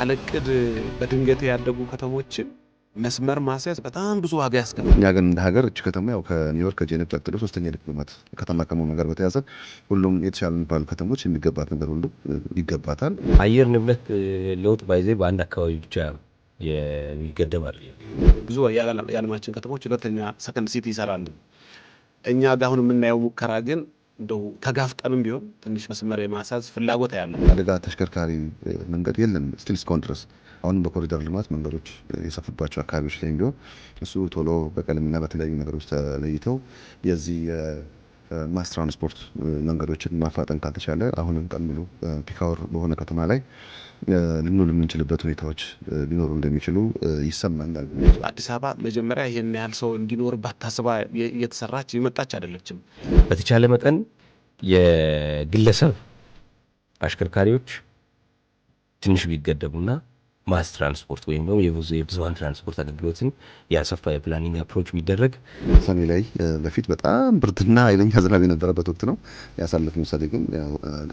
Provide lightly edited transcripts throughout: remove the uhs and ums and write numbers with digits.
አለቅድ በድንገት ያደጉ ከተሞችን መስመር ማስያዝ በጣም ብዙ ዋጋ ያስከፍላል። እኛ ግን እንደ ሀገር እቺ ከተማ ያው ከኒውዮርክ ከጄኔቭ ቀጥሎ ሶስተኛ ዲፕሎማት ከተማ ከመሆኑ ጋር በተያያዘ ሁሉም የተሻሉ የሚባሉ ከተሞች የሚገባት ነገር ሁሉ ይገባታል። አየር ንብረት ለውጥ ባይዜ በአንድ አካባቢ ብቻ የሚገደብ አይደለም። ብዙ የዓለማችን ከተሞች ሁለተኛ ሰከንድ ሲቲ ይሰራሉ። እኛ ጋር አሁን የምናየው ሙከራ ግን እንደው ተጋፍጠንም ቢሆን ትንሽ መስመር የማስያዝ ፍላጎት ያለ አደጋ ተሽከርካሪ መንገድ የለም ስቲል እስካሁን ድረስ። አሁንም በኮሪደር ልማት መንገዶች የሰፉባቸው አካባቢዎች ላይ ቢሆን እሱ ቶሎ በቀለምና በተለያዩ ነገሮች ተለይተው የዚህ ማስ ትራንስፖርት መንገዶችን ማፋጠን ካልተቻለ አሁንም ቀን ሙሉ ፒክ አወር በሆነ ከተማ ላይ ልንውል የምንችልበት ሁኔታዎች ሊኖሩ እንደሚችሉ ይሰማናል። አዲስ አበባ መጀመሪያ ይህን ያህል ሰው እንዲኖርባት ታስባ እየተሰራች የመጣች አይደለችም። በተቻለ መጠን የግለሰብ አሽከርካሪዎች ትንሽ ቢገደቡና ማስ ትራንስፖርት ወይም ደግሞ የብዙሃን ትራንስፖርት አገልግሎትን ያሰፋ የፕላኒንግ አፕሮች ቢደረግ። ሰኔ ላይ በፊት በጣም ብርድና ኃይለኛ ዝናብ የነበረበት ወቅት ነው ያሳለፍነው። ምሳሌ ግን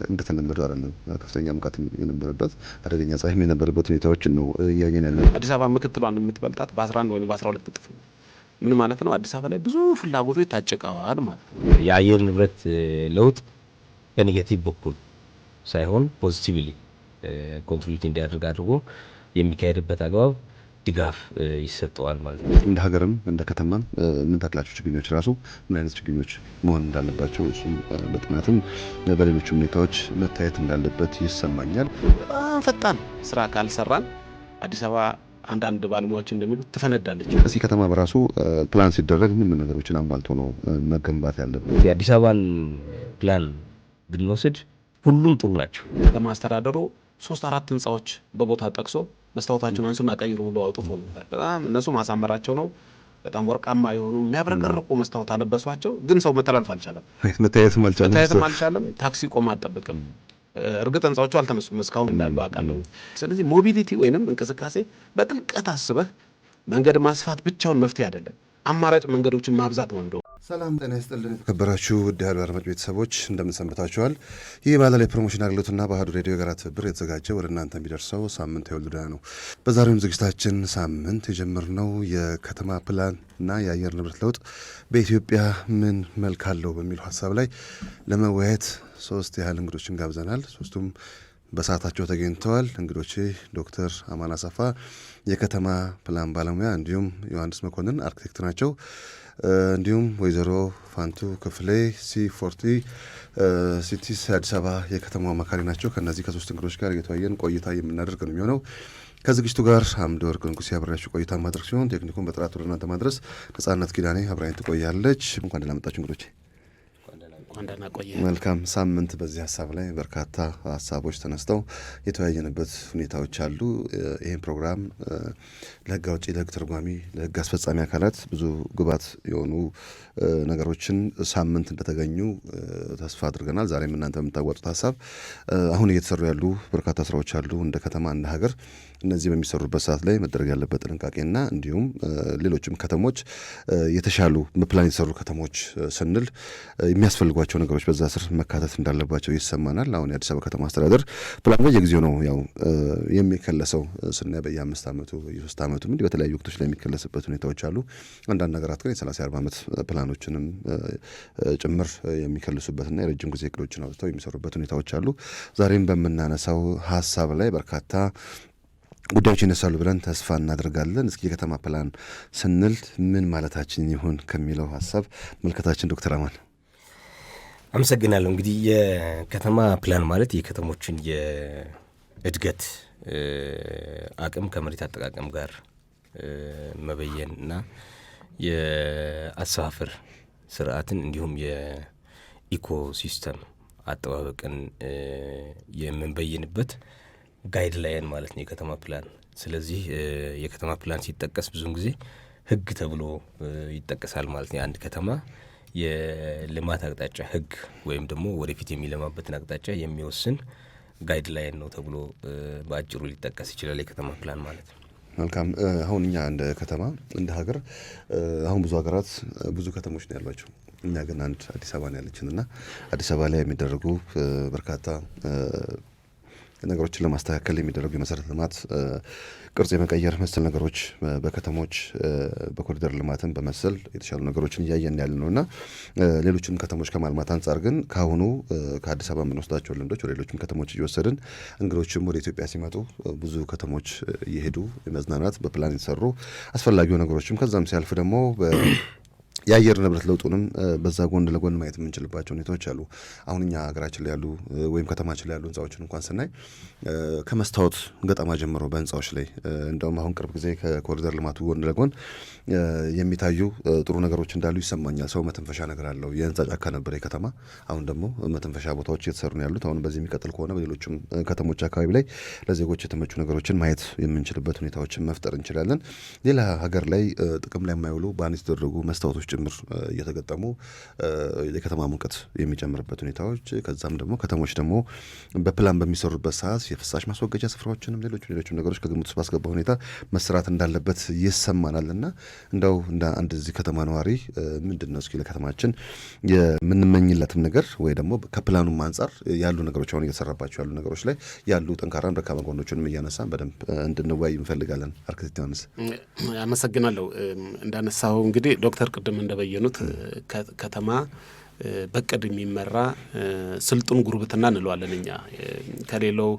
እንደተለመደው አይደለም። ከፍተኛ ሙቀት የነበረበት አደገኛ ፀሐይም የነበረበት ሁኔታዎችን ነው እያየን ያለነው። አዲስ አበባ ምክትሏን የምትበልጣት በ11 ወይም በ12 እጥፍ ነው። ምን ማለት ነው? አዲስ አበባ ላይ ብዙ ፍላጎቶች ታጭቀዋል ማለት ነው። የአየር ንብረት ለውጥ በኔጌቲቭ በኩል ሳይሆን ፖዚቲቭሊ ኮንትሪቢዩት እንዲያደርግ አድርጎ የሚካሄድበት አግባብ ድጋፍ ይሰጠዋል ማለት ነው። እንደ ሀገርም እንደ ከተማም የምንተክላቸው ችግኞች ራሱ ምን አይነት ችግኞች መሆን እንዳለባቸው እሱም በጥናትም በሌሎች ሁኔታዎች መታየት እንዳለበት ይሰማኛል። በጣም ፈጣን ስራ ካልሰራን አዲስ አበባ አንዳንድ ባለሙያዎች እንደሚሉት ትፈነዳለች። እዚህ ከተማ በራሱ ፕላን ሲደረግ ምን ነገሮችን አሟልቶ ነው መገንባት ያለበት? የአዲስ አበባን ፕላን ብንወስድ ሁሉም ጥሩ ናቸው። ከተማ አስተዳደሩ 3-4 ህንፃዎች በቦታ ጠቅሶ መስታወታቸውን አንሱና ቀይሩ ብሎ አውጥቶ በጣም እነሱ ማሳመራቸው ነው። በጣም ወርቃማ የሆኑ የሚያብረቀርቁ መስታወት አለበሷቸው። ግን ሰው መተላለፍ አልቻለም፣ መታየትም አልቻለም። ታክሲ ቆማ አጠብቅም። እርግጥ ህንፃዎቹ አልተነሱም እስካሁን እንዳሉ አውቃለሁ። ስለዚህ ሞቢሊቲ ወይንም እንቅስቃሴ በጥልቀት አስበህ መንገድ ማስፋት ብቻውን መፍትሄ አይደለም። አማራጭ መንገዶችን ማብዛት ነው። እንደው ሰላም ጤና ይስጥልን የተከበራችሁ ውድ ያሉ አድማጭ ቤተሰቦች እንደምን ሰንብታችኋል? ይህ ባለ ፕሮሞሽን አገልግሎትና በአሀዱ ሬዲዮ ጋር ትብብር የተዘጋጀ ወደ እናንተ የሚደርሰው ሳምንት የወልድ ነው። በዛሬውም ዝግጅታችን ሳምንት የጀመርነው የከተማ ፕላንና የአየር ንብረት ለውጥ በኢትዮጵያ ምን መልክ አለው በሚለው ሀሳብ ላይ ለመወያየት 3 ያህል እንግዶችን ጋብዘናል። 3ቱም በሰዓታቸው ተገኝተዋል። እንግዶቼ ዶክተር አማን አሰፋ የከተማ ፕላን ባለሙያ፣ እንዲሁም ዮሐንስ መኮንን አርክቴክት ናቸው። እንዲሁም ወይዘሮ ፋንቱ ክፍሌ C40 ሲቲስ አዲስ አበባ የከተማ አማካሪ ናቸው። ከነዚህ ከ3 እንግዶች ጋር እየተወያየን ቆይታ የምናደርግ ነው የሚሆነው። ከዝግጅቱ ጋር አምደ ወርቅ ንጉሴ አብሬያችሁ ቆይታ ማድረግ ሲሆን ቴክኒኩን በጥራት ወደ እናንተ ማድረስ ነጻነት ኪዳኔ አብራኝ ትቆያለች። እንኳን ደህና መጣችሁ እንግዶቼ። መልካም ሳምንት። በዚህ ሀሳብ ላይ በርካታ ሀሳቦች ተነስተው የተወያየንበት ሁኔታዎች አሉ። ይህን ፕሮግራም ለህግ አውጪ፣ ለህግ ተርጓሚ፣ ለህግ አስፈጻሚ አካላት ብዙ ግባት የሆኑ ነገሮችን ሳምንት እንደተገኙ ተስፋ አድርገናል። ዛሬም እናንተ የምታዋጡት ሀሳብ አሁን እየተሰሩ ያሉ በርካታ ስራዎች አሉ እንደ ከተማ እንደ ሀገር። እነዚህ በሚሰሩበት ሰዓት ላይ መደረግ ያለበት ጥንቃቄና እንዲሁም ሌሎችም ከተሞች የተሻሉ በፕላን የተሰሩ ከተሞች ስንል የሚያስፈልጓቸው ነገሮች በዛ ስር መካተት እንዳለባቸው ይሰማናል። አሁን የአዲስ አበባ ከተማ አስተዳደር ፕላን በየጊዜው ነው ያው የሚከለሰው ስናይ በየ5 ዓመቱ በየ3 ዓመቱ እንዲህ በተለያዩ ወቅቶች ላይ የሚከለስበት ሁኔታዎች አሉ። አንዳንድ ነገራት ግን የ30-40 ዓመት ፕላኖችንም ጭምር የሚከልሱበትና የረጅም ጊዜ እቅዶችን አውጥተው የሚሰሩበት ሁኔታዎች አሉ። ዛሬም በምናነሳው ሀሳብ ላይ በርካታ ጉዳዮች ይነሳሉ ብለን ተስፋ እናደርጋለን። እስኪ የከተማ ፕላን ስንል ምን ማለታችን ይሆን ከሚለው ሀሳብ መልከታችን ዶክተር አማን። አመሰግናለሁ። እንግዲህ የከተማ ፕላን ማለት የከተሞችን የእድገት አቅም ከመሬት አጠቃቀም ጋር መበየን እና የአሰፋፈር ስርዓትን እንዲሁም የኢኮሲስተም አጠባበቅን የምንበይንበት ጋይድ ላይን ማለት ነው የከተማ ፕላን። ስለዚህ የከተማ ፕላን ሲጠቀስ ብዙውን ጊዜ ህግ ተብሎ ይጠቀሳል ማለት ነው። አንድ ከተማ የልማት አቅጣጫ ህግ ወይም ደግሞ ወደፊት የሚለማበትን አቅጣጫ የሚወስን ጋይድ ላይን ነው ተብሎ በአጭሩ ሊጠቀስ ይችላል የከተማ ፕላን ማለት ነው። መልካም። አሁን እኛ እንደ ከተማ እንደ ሀገር አሁን ብዙ ሀገራት ብዙ ከተሞች ነው ያሏቸው። እኛ ግን አንድ አዲስ አበባ ነው ያለችን እና አዲስ አበባ ላይ የሚደረጉ በርካታ ነገሮችን ለማስተካከል የሚደረጉ የመሰረተ ልማት ቅርጽ የመቀየር መሰል ነገሮች በከተሞች በኮሪደር ልማትን በመሰል የተሻሉ ነገሮችን እያየን ያለ ነው እና ሌሎችንም ከተሞች ከማልማት አንጻር ግን ከአሁኑ ከአዲስ አበባ የምንወስዳቸው ልምዶች ወደ ሌሎችም ከተሞች እየወሰድን እንግዶችም ወደ ኢትዮጵያ ሲመጡ ብዙ ከተሞች እየሄዱ የመዝናናት በፕላን የተሰሩ አስፈላጊው ነገሮችም ከዛም ሲያልፍ ደግሞ የአየር ንብረት ለውጡንም በዛ ጎን ለጎን ማየት የምንችልባቸው ሁኔታዎች አሉ። አሁን እኛ ሀገራችን ላይ ያሉ ወይም ከተማችን ላይ ያሉ ህንፃዎችን እንኳን ስናይ ከመስታወት ገጠማ ጀምሮ በህንፃዎች ላይ እንደውም አሁን ቅርብ ጊዜ ከኮሪደር ልማቱ ጎን ለጎን የሚታዩ ጥሩ ነገሮች እንዳሉ ይሰማኛል። ሰው መተንፈሻ ነገር አለው። የህንፃ ጫካ ነበር የከተማ፣ አሁን ደግሞ መተንፈሻ ቦታዎች እየተሰሩ ነው ያሉት። አሁን በዚህ የሚቀጥል ከሆነ በሌሎችም ከተሞች አካባቢ ላይ ለዜጎች የተመቹ ነገሮችን ማየት የምንችልበት ሁኔታዎችን መፍጠር እንችላለን። ሌላ ሀገር ላይ ጥቅም ላይ የማይውሉ ባን የተደረጉ መስታወቶች ጭምር እየተገጠሙ የከተማ ሙቀት የሚጨምርበት ሁኔታዎች፣ ከዛም ደግሞ ከተሞች ደግሞ በፕላን በሚሰሩበት ሰዓት የፍሳሽ ማስወገጃ ስፍራዎችንም ሌሎችም ነገሮች ከግምት ውስጥ ባስገባ ሁኔታ መስራት እንዳለበት ይሰማናል። እና እንደው እንደ አንድ እዚህ ከተማ ነዋሪ ምንድን ነው እስኪ ለከተማችን የምንመኝለትም ነገር ወይ ደግሞ ከፕላኑም አንጻር ያሉ ነገሮች አሁን እየተሰራባቸው ያሉ ነገሮች ላይ ያሉ ጠንካራን ደካማ ጎኖችንም እያነሳን በደንብ እንድንወያይ እንፈልጋለን። አርክቴክት ዮሐንስ አመሰግናለሁ። እንዳነሳው እንግዲህ ዶክተር ቅድም እንደበየኑት ከተማ በቅድ የሚመራ ስልጡን ጉርብትና እንለዋለን እኛ ከሌላው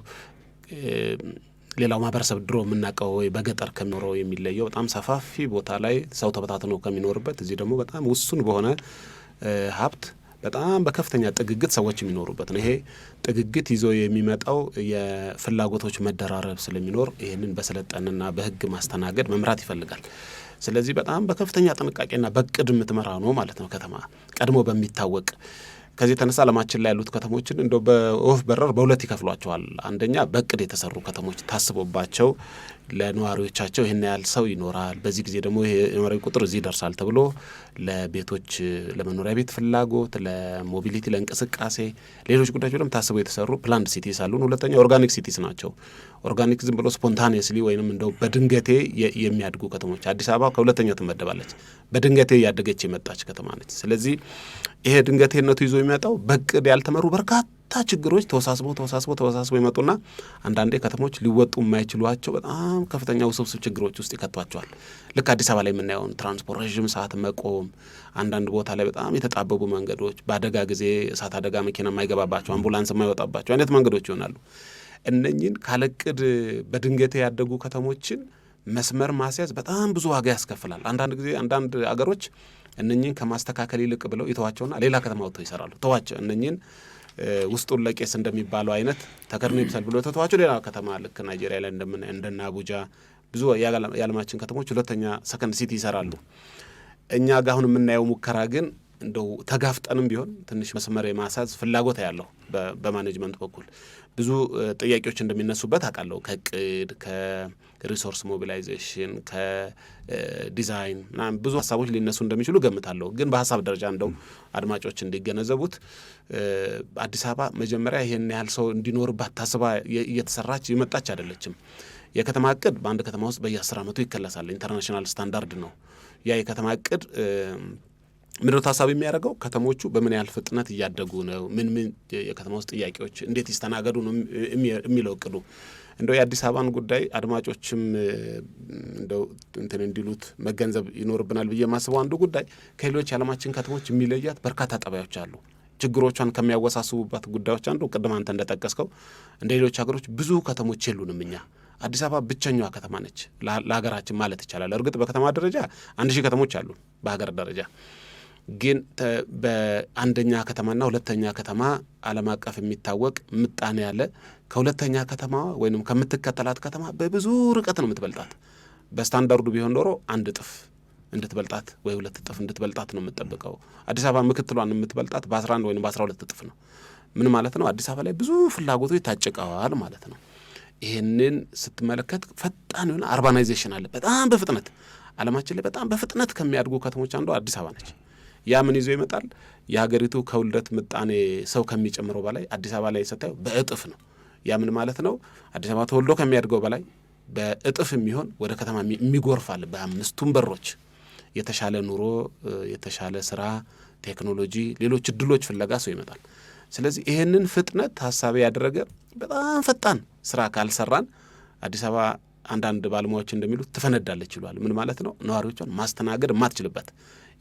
ማህበረሰብ ድሮ የምናውቀው ወይ በገጠር ከሚኖረው የሚለየው በጣም ሰፋፊ ቦታ ላይ ሰው ተበታትኖ ከሚኖርበት እዚህ ደግሞ በጣም ውሱን በሆነ ሀብት በጣም በከፍተኛ ጥግግት ሰዎች የሚኖሩበት ነው። ይሄ ጥግግት ይዞ የሚመጣው የፍላጎቶች መደራረብ ስለሚኖር ይህንን በሰለጠንና በሕግ ማስተናገድ መምራት ይፈልጋል። ስለዚህ በጣም በከፍተኛ ጥንቃቄና በቅድ የምትመራ ነው ማለት ነው ከተማ ቀድሞ በሚታወቅ። ከዚህ የተነሳ ዓለማችን ላይ ያሉት ከተሞችን እንደው በወፍ በረር በሁለት ይከፍሏቸዋል። አንደኛ በቅድ የተሰሩ ከተሞች ታስቦባቸው ለነዋሪዎቻቸው ይህን ያህል ሰው ይኖራል፣ በዚህ ጊዜ ደግሞ ይሄ የነዋሪ ቁጥር እዚህ ይደርሳል ተብሎ ለቤቶች ለመኖሪያ ቤት ፍላጎት፣ ለሞቢሊቲ፣ ለእንቅስቃሴ፣ ሌሎች ጉዳዮች በደንብ ታስበው የተሰሩ ፕላንድ ሲቲስ አሉን። ሁለተኛ ኦርጋኒክ ሲቲስ ናቸው። ኦርጋኒክ ዝም ብሎ ስፖንታኒየስሊ ወይንም እንደው በድንገቴ የሚያድጉ ከተሞች። አዲስ አበባ ከሁለተኛው ትመደባለች። በድንገቴ እያደገች የመጣች ከተማ ነች። ስለዚህ ይሄ ድንገቴነቱ ይዞ የሚመጣው በቅድ ያልተመሩ በርካታ ችግሮች ተወሳስበው ይመጡና አንዳንዴ ከተሞች ሊወጡ የማይችሏቸው በጣም ከፍተኛ ውስብስብ ችግሮች ውስጥ ይከቷቸዋል። ልክ አዲስ አበባ ላይ የምናየውን ትራንስፖርት ረዥም ሰዓት መቆም፣ አንዳንድ ቦታ ላይ በጣም የተጣበቡ መንገዶች፣ በአደጋ ጊዜ እሳት አደጋ መኪና የማይገባባቸው አምቡላንስ የማይወጣባቸው አይነት መንገዶች ይሆናሉ። እነኝን ካለቅድ በድንገቴ ያደጉ ከተሞችን መስመር ማስያዝ በጣም ብዙ ዋጋ ያስከፍላል። አንዳንድ ጊዜ አንዳንድ አገሮች እነኝን ከማስተካከል ይልቅ ብለው ይተዋቸውና ሌላ ከተማ ወጥተው ይሰራሉ። ተዋቸው እነኝን ውስጡን ለቄስ እንደሚባለው አይነት ተከድኖ ይብሳል ብሎ ተተዋቸው ሌላ ከተማ ልክ ናይጄሪያ ላይ እንደና አቡጃ ብዙ የዓለማችን ከተሞች ሁለተኛ ሰከንድ ሲቲ ይሰራሉ። እኛ ጋር አሁን የምናየው ሙከራ ግን እንደው ተጋፍጠንም ቢሆን ትንሽ መስመር የማሳዝ ፍላጎት ያለው በማኔጅመንት በኩል ብዙ ጥያቄዎች እንደሚነሱበት አውቃለሁ። ከእቅድ ከሪሶርስ ሞቢላይዜሽን ከዲዛይን ምናምን ብዙ ሀሳቦች ሊነሱ እንደሚችሉ ገምታለሁ። ግን በሀሳብ ደረጃ እንደው አድማጮች እንዲገነዘቡት አዲስ አበባ መጀመሪያ ይሄን ያህል ሰው እንዲኖርባት ታስባ እየተሰራች የመጣች አይደለችም። የከተማ እቅድ በአንድ ከተማ ውስጥ በየ10 ዓመቱ ይከለሳል። ኢንተርናሽናል ስታንዳርድ ነው። ያ የከተማ እቅድ ምንድነው ታሳቢ የሚያደርገው? ከተሞቹ በምን ያህል ፍጥነት እያደጉ ነው፣ ምን የከተማ ውስጥ ጥያቄዎች እንዴት ይስተናገዱ ነው የሚለው እቅዱ። እንደው የአዲስ አበባን ጉዳይ አድማጮችም እንደው እንትን እንዲሉት መገንዘብ ይኖርብናል ብዬ የማስበው አንዱ ጉዳይ ከሌሎች የዓለማችን ከተሞች የሚለያት በርካታ ጠባዮች አሉ። ችግሮቿን ከሚያወሳስቡባት ጉዳዮች አንዱ ቅድም አንተ እንደጠቀስከው እንደ ሌሎች ሀገሮች ብዙ ከተሞች የሉንም። እኛ አዲስ አበባ ብቸኛዋ ከተማ ነች ለሀገራችን ማለት ይቻላል። እርግጥ በከተማ ደረጃ 1000 ከተሞች አሉ በሀገር ደረጃ ግን በአንደኛ ከተማና ሁለተኛ ከተማ ዓለም አቀፍ የሚታወቅ ምጣኔ ያለ ከሁለተኛ ከተማ ወይንም ከምትከተላት ከተማ በብዙ ርቀት ነው የምትበልጣት። በስታንዳርዱ ቢሆን ኖሮ 1 እጥፍ እንድትበልጣት ወይ 2 እጥፍ እንድትበልጣት ነው የምትጠብቀው። አዲስ አበባ ምክትሏን የምትበልጣት በ11 ወይም በ12 እጥፍ ነው። ምን ማለት ነው? አዲስ አበባ ላይ ብዙ ፍላጎቶች ታጭቀዋል ማለት ነው። ይህንን ስትመለከት ፈጣን የሆነ አርባናይዜሽን አለ። በጣም በፍጥነት ዓለማችን ላይ በጣም በፍጥነት ከሚያድጉ ከተሞች አንዱ አዲስ አበባ ነች። ያ ምን ይዞ ይመጣል? የሀገሪቱ ከውልደት ምጣኔ ሰው ከሚጨምረው በላይ አዲስ አበባ ላይ ስታዩ በእጥፍ ነው። ያ ምን ማለት ነው? አዲስ አበባ ተወልዶ ከሚያድገው በላይ በእጥፍ የሚሆን ወደ ከተማ የሚጎርፋል። በ5ቱም በሮች የተሻለ ኑሮ፣ የተሻለ ስራ፣ ቴክኖሎጂ፣ ሌሎች እድሎች ፍለጋ ሰው ይመጣል። ስለዚህ ይህንን ፍጥነት ታሳቢ ያደረገ በጣም ፈጣን ስራ ካልሰራን አዲስ አበባ አንዳንድ ባለሙያዎች እንደሚሉት ትፈነዳለች ይሏል። ምን ማለት ነው? ነዋሪዎቿን ማስተናገድ የማትችልበት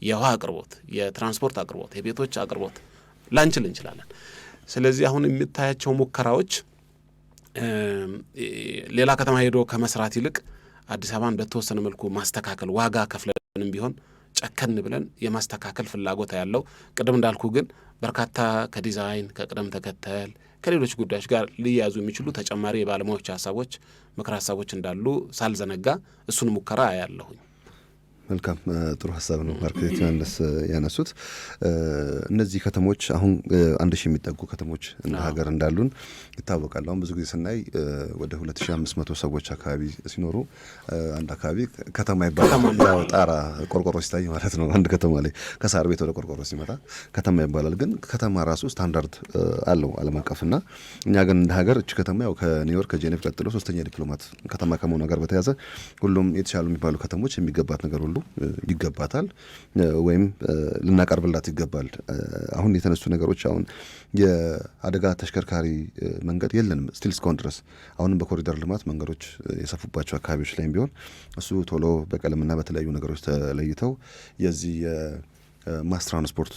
የውሃ አቅርቦት፣ የትራንስፖርት አቅርቦት፣ የቤቶች አቅርቦት ላንችል እንችላለን። ስለዚህ አሁን የምታያቸው ሙከራዎች ሌላ ከተማ ሄዶ ከመስራት ይልቅ አዲስ አበባን በተወሰነ መልኩ ማስተካከል፣ ዋጋ ከፍለንም ቢሆን ጨከን ብለን የማስተካከል ፍላጎት ያለው ቅድም እንዳልኩ ግን በርካታ ከዲዛይን ከቅደም ተከተል ከሌሎች ጉዳዮች ጋር ሊያዙ የሚችሉ ተጨማሪ የባለሙያዎች ሀሳቦች፣ ምክር ሀሳቦች እንዳሉ ሳልዘነጋ እሱን ሙከራ ያለሁኝ። መልካም ጥሩ ሀሳብ ነው አርክቴክት ዮሐንስ ያነሱት። እነዚህ ከተሞች አሁን 1000 የሚጠጉ ከተሞች እንደ ሀገር እንዳሉን ይታወቃል። አሁን ብዙ ጊዜ ስናይ ወደ 2500 ሰዎች አካባቢ ሲኖሩ አንድ አካባቢ ከተማ ይባላል። ያው ጣራ ቆርቆሮ ሲታይ ማለት ነው። አንድ ከተማ ላይ ከሳር ቤት ወደ ቆርቆሮ ሲመጣ ከተማ ይባላል። ግን ከተማ ራሱ ስታንዳርድ አለው ዓለም አቀፍና እኛ ግን እንደ ሀገር እች ከተማ ያው ከኒውዮርክ ከጄኔቭ ቀጥሎ 3ኛ ዲፕሎማት ከተማ ከመሆኗ ጋር በተያያዘ ሁሉም የተሻሉ የሚባሉ ከተሞች የሚገባት ነገር ሁሉ ይገባታል ወይም ልናቀርብላት ይገባል። አሁን የተነሱ ነገሮች አሁን የአደጋ ተሽከርካሪ መንገድ የለንም ስቲል እስካሁን ድረስ። አሁንም በኮሪደር ልማት መንገዶች የሰፉባቸው አካባቢዎች ላይም ቢሆን እሱ ቶሎ በቀለምና በተለያዩ ነገሮች ተለይተው የዚህ ማስ ትራንስፖርት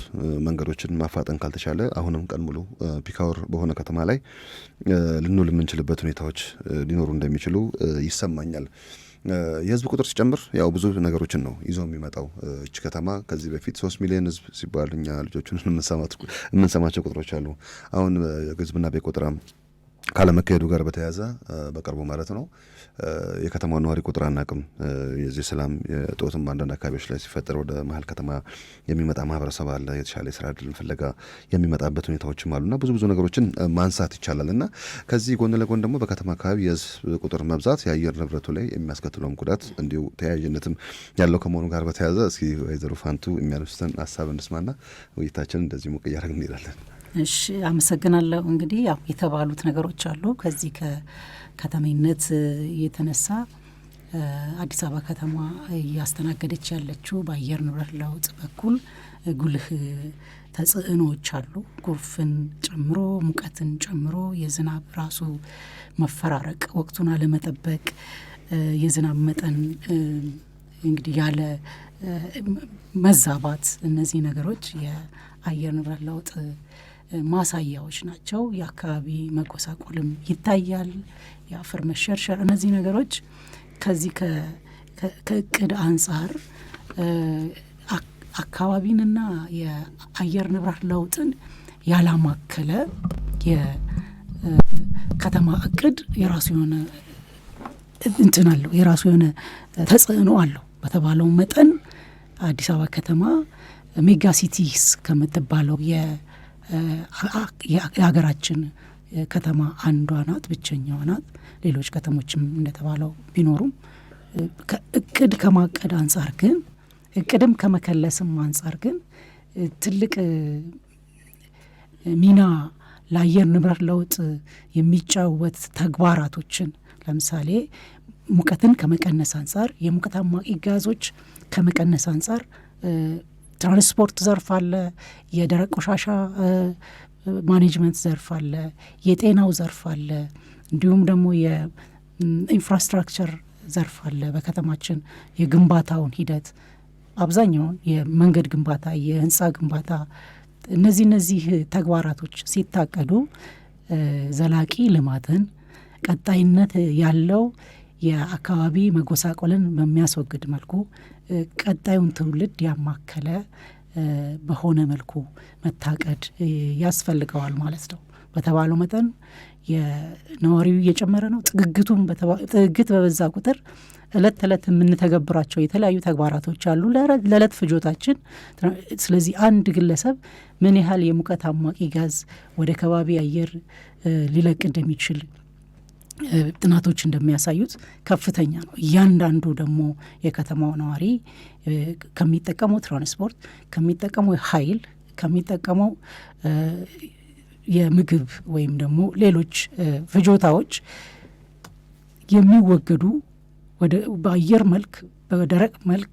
መንገዶችን ማፋጠን ካልተቻለ አሁንም ቀን ሙሉ ፒካወር በሆነ ከተማ ላይ ልንውል የምንችልበት ሁኔታዎች ሊኖሩ እንደሚችሉ ይሰማኛል። የህዝብ ቁጥር ሲጨምር ያው ብዙ ነገሮችን ነው ይዞ የሚመጣው። እች ከተማ ከዚህ በፊት 3 ሚሊዮን ህዝብ ሲባል እኛ ልጆቹን የምንሰማቸው ቁጥሮች አሉ። አሁን ህዝብና ቤት ቆጠራ ካለመካሄዱ ጋር በተያያዘ በቅርቡ ማለት ነው የከተማው ነዋሪ ቁጥር አናቅም። የዚህ ሰላም የጦትም አንዳንድ አካባቢዎች ላይ ሲፈጠር ወደ መሀል ከተማ የሚመጣ ማህበረሰብ አለ። የተሻለ የስራ ዕድልን ፍለጋ የሚመጣበት ሁኔታዎችም አሉና ብዙ ነገሮችን ማንሳት ይቻላል። እና ከዚህ ጎን ለጎን ደግሞ በከተማ አካባቢ የህዝብ ቁጥር መብዛት የአየር ንብረቱ ላይ የሚያስከትለውም ጉዳት እንዲሁ ተያያዥነትም ያለው ከመሆኑ ጋር በተያያዘ እስኪ ወይዘሮ ፋንቱ የሚያነሱትን ሀሳብ እንስማና ውይይታችን እንደዚህ ሙቅ እያደረግን እንሄዳለን። እሺ፣ አመሰግናለሁ። እንግዲህ ያው የተባሉት ነገሮች አሉ። ከዚህ ከከተሜነት የተነሳ አዲስ አበባ ከተማ እያስተናገደች ያለችው በአየር ንብረት ለውጥ በኩል ጉልህ ተጽዕኖዎች አሉ። ጎርፍን ጨምሮ ሙቀትን ጨምሮ የዝናብ ራሱ መፈራረቅ፣ ወቅቱን አለመጠበቅ፣ የዝናብ መጠን እንግዲህ ያለ መዛባት፣ እነዚህ ነገሮች የአየር ንብረት ለውጥ ማሳያዎች ናቸው። የአካባቢ መጎሳቆልም ይታያል፣ የአፈር መሸርሸር። እነዚህ ነገሮች ከዚህ ከእቅድ አንጻር አካባቢንና የአየር ንብረት ለውጥን ያላማከለ የከተማ እቅድ የራሱ የሆነ እንትን አለው፣ የራሱ የሆነ ተጽዕኖ አለው። በተባለው መጠን አዲስ አበባ ከተማ ሜጋ ሲቲስ ከምትባለው የሀገራችን ከተማ አንዷ ናት፣ ብቸኛዋ ናት። ሌሎች ከተሞችም እንደተባለው ቢኖሩም እቅድ ከማቀድ አንጻር ግን እቅድም ከመከለስም አንጻር ግን ትልቅ ሚና ለአየር ንብረት ለውጥ የሚጫወት ተግባራቶችን ለምሳሌ ሙቀትን ከመቀነስ አንጻር፣ የሙቀት አማቂ ጋዞች ከመቀነስ አንጻር ትራንስፖርት ዘርፍ አለ፣ የደረቅ ቆሻሻ ማኔጅመንት ዘርፍ አለ፣ የጤናው ዘርፍ አለ፣ እንዲሁም ደግሞ የኢንፍራስትራክቸር ዘርፍ አለ። በከተማችን የግንባታውን ሂደት አብዛኛውን የመንገድ ግንባታ፣ የህንፃ ግንባታ፣ እነዚህ ተግባራቶች ሲታቀዱ ዘላቂ ልማትን ቀጣይነት ያለው የአካባቢ መጎሳቆልን በሚያስወግድ መልኩ ቀጣዩን ትውልድ ያማከለ በሆነ መልኩ መታቀድ ያስፈልገዋል ማለት ነው። በተባለው መጠን የነዋሪው እየጨመረ ነው። ጥግግት በበዛ ቁጥር እለት ተዕለት የምንተገብራቸው የተለያዩ ተግባራቶች አሉ ለእለት ፍጆታችን። ስለዚህ አንድ ግለሰብ ምን ያህል የሙቀት አማቂ ጋዝ ወደ ከባቢ አየር ሊለቅ እንደሚችል ጥናቶች እንደሚያሳዩት ከፍተኛ ነው። እያንዳንዱ ደግሞ የከተማው ነዋሪ ከሚጠቀመው ትራንስፖርት፣ ከሚጠቀመው ኃይል፣ ከሚጠቀመው የምግብ ወይም ደግሞ ሌሎች ፍጆታዎች የሚወገዱ በአየር መልክ፣ በደረቅ መልክ፣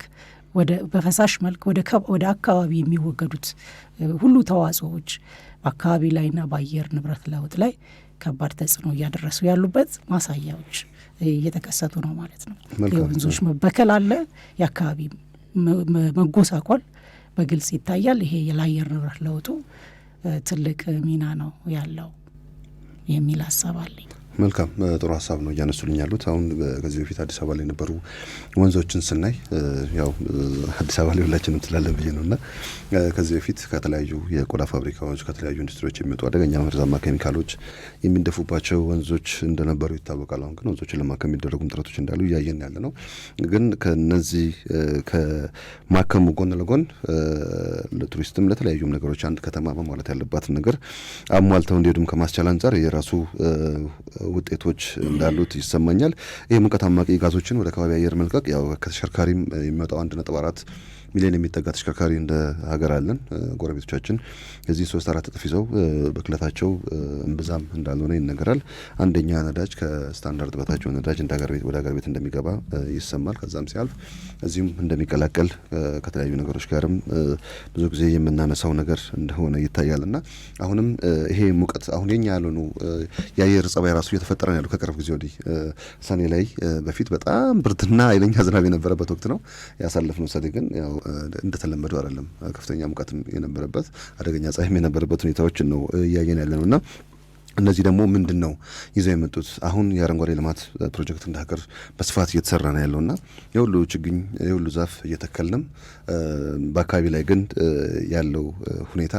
በፈሳሽ መልክ ወደ አካባቢ የሚወገዱት ሁሉ ተዋጽኦዎች በአካባቢ ላይና በአየር ንብረት ለውጥ ላይ ከባድ ተጽዕኖ እያደረሱ ያሉበት ማሳያዎች እየተከሰቱ ነው ማለት ነው። የወንዞች መበከል አለ፣ የአካባቢ መጎሳቆል በግልጽ ይታያል። ይሄ የአየር ንብረት ለውጡ ትልቅ ሚና ነው ያለው የሚል ሀሳብ አለኝ። መልካም ጥሩ ሀሳብ ነው እያነሱልኝ ያሉት። አሁን ከዚህ በፊት አዲስ አበባ ላይ የነበሩ ወንዞችን ስናይ ያው አዲስ አበባ ላይ ሁላችንም ትላለን ብዬ ነው እና ከዚህ በፊት ከተለያዩ የቆዳ ፋብሪካዎች ከተለያዩ ኢንዱስትሪዎች የሚወጡ አደገኛ መርዛማ ኬሚካሎች የሚደፉባቸው ወንዞች እንደነበሩ ይታወቃል። አሁን ግን ወንዞችን ለማከም የሚደረጉ ጥረቶች እንዳሉ እያየን ያለ ነው። ግን ከነዚህ ከማከሙ ጎን ለጎን ለቱሪስትም ለተለያዩም ነገሮች አንድ ከተማ ማሟላት ያለባትን ነገር አሟልተው እንዲሄዱም ከማስቻል አንጻር የራሱ ውጤቶች እንዳሉት ይሰማኛል። ይህ ሙቀት አማቂ ጋዞችን ወደ ከባቢ አየር መልቀቅ ያው ከተሽከርካሪም የሚመጣው 1.4 ሚሊዮን የሚጠጋ ተሽከርካሪ እንደ ሀገር አለን። ጎረቤቶቻችን የዚህ 3-4 እጥፍ ይዘው ብክለታቸው እምብዛም እንዳልሆነ ይነገራል። አንደኛ ነዳጅ ከስታንዳርድ በታቸው ነዳጅ ወደ ሀገር ቤት እንደሚገባ ይሰማል። ከዛም ሲያልፍ እዚሁም እንደሚቀላቀል ከተለያዩ ነገሮች ጋርም ብዙ ጊዜ የምናነሳው ነገር እንደሆነ ይታያል እና አሁንም ይሄ ሙቀት አሁን የኛ ያልሆኑ የአየር ጸባይ ራሱ እየተፈጠረ ነው ያለው ከቅርብ ጊዜ ወዲህ። ሰኔ ላይ በፊት በጣም ብርድና ኃይለኛ ዝናብ የነበረበት ወቅት ነው ያሳለፍነው። ሰኔ ግን ያው እንደተለመደው አይደለም። ከፍተኛ ሙቀትም የነበረበት አደገኛ ፀሐይም የነበረበት ሁኔታዎችን ነው እያየን ያለ ነው እና እነዚህ ደግሞ ምንድን ነው ይዘው የመጡት? አሁን የአረንጓዴ ልማት ፕሮጀክት እንደ ሀገር በስፋት እየተሰራ ነው ያለው እና የሁሉ ችግኝ የሁሉ ዛፍ እየተከልንም በአካባቢ ላይ ግን ያለው ሁኔታ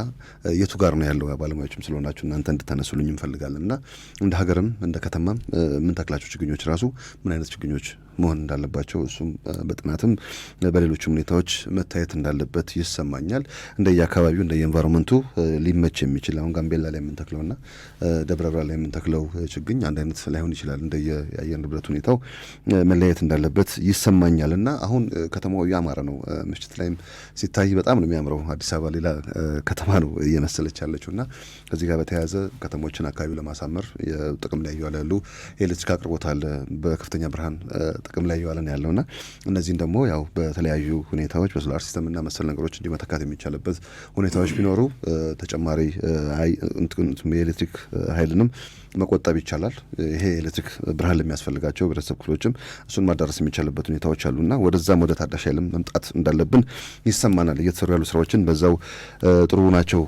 የቱ ጋር ነው ያለው? ባለሙያዎችም ስለሆናችሁ እናንተ እንድታነሱልኝ እንፈልጋለን እና እንደ ሀገርም እንደ ከተማም የምንተክላቸው ችግኞች ራሱ ምን አይነት ችግኞች መሆን እንዳለባቸው እሱም በጥናትም በሌሎችም ሁኔታዎች መታየት እንዳለበት ይሰማኛል። እንደየአካባቢው እንደየኤንቫይሮንመንቱ ሊመች የሚችል አሁን ጋምቤላ ላይ የምንተክለውና ደብረ ብርሃን ላይ የምንተክለው ችግኝ አንድ አይነት ላይሆን ይችላል። እንደየአየር ንብረት ሁኔታው መለያየት እንዳለበት ይሰማኛል እና አሁን ከተማው ያማረ ነው። ምሽት ላይም ሲታይ በጣም ነው የሚያምረው። አዲስ አበባ ሌላ ከተማ ነው እየመሰለች ያለችው እና ከዚህ ጋር በተያያዘ ከተሞችን አካባቢ ለማሳመር ጥቅም ላይ እየዋለ ያሉ የኤሌክትሪክ አቅርቦት አለ በከፍተኛ ብርሃን ጥቅም ላይ እየዋለ ነው ያለውና እነዚህን ደግሞ ያው በተለያዩ ሁኔታዎች በሶላር ሲስተምና መሰል ነገሮች እንዲህ መተካት የሚቻልበት ሁኔታዎች ቢኖሩ ተጨማሪ የኤሌክትሪክ ኃይልንም መቆጠብ ይቻላል። ይሄ ኤሌክትሪክ ብርሃን ለሚያስፈልጋቸው ህብረተሰብ ክፍሎችም እሱን ማዳረስ የሚቻልበት ሁኔታዎች አሉና ወደዛም ወደ ታዳሽ ኃይልም መምጣት እንዳለብን ይሰማናል። እየተሰሩ ያሉ ስራዎችን በዛው ጥሩ ናቸው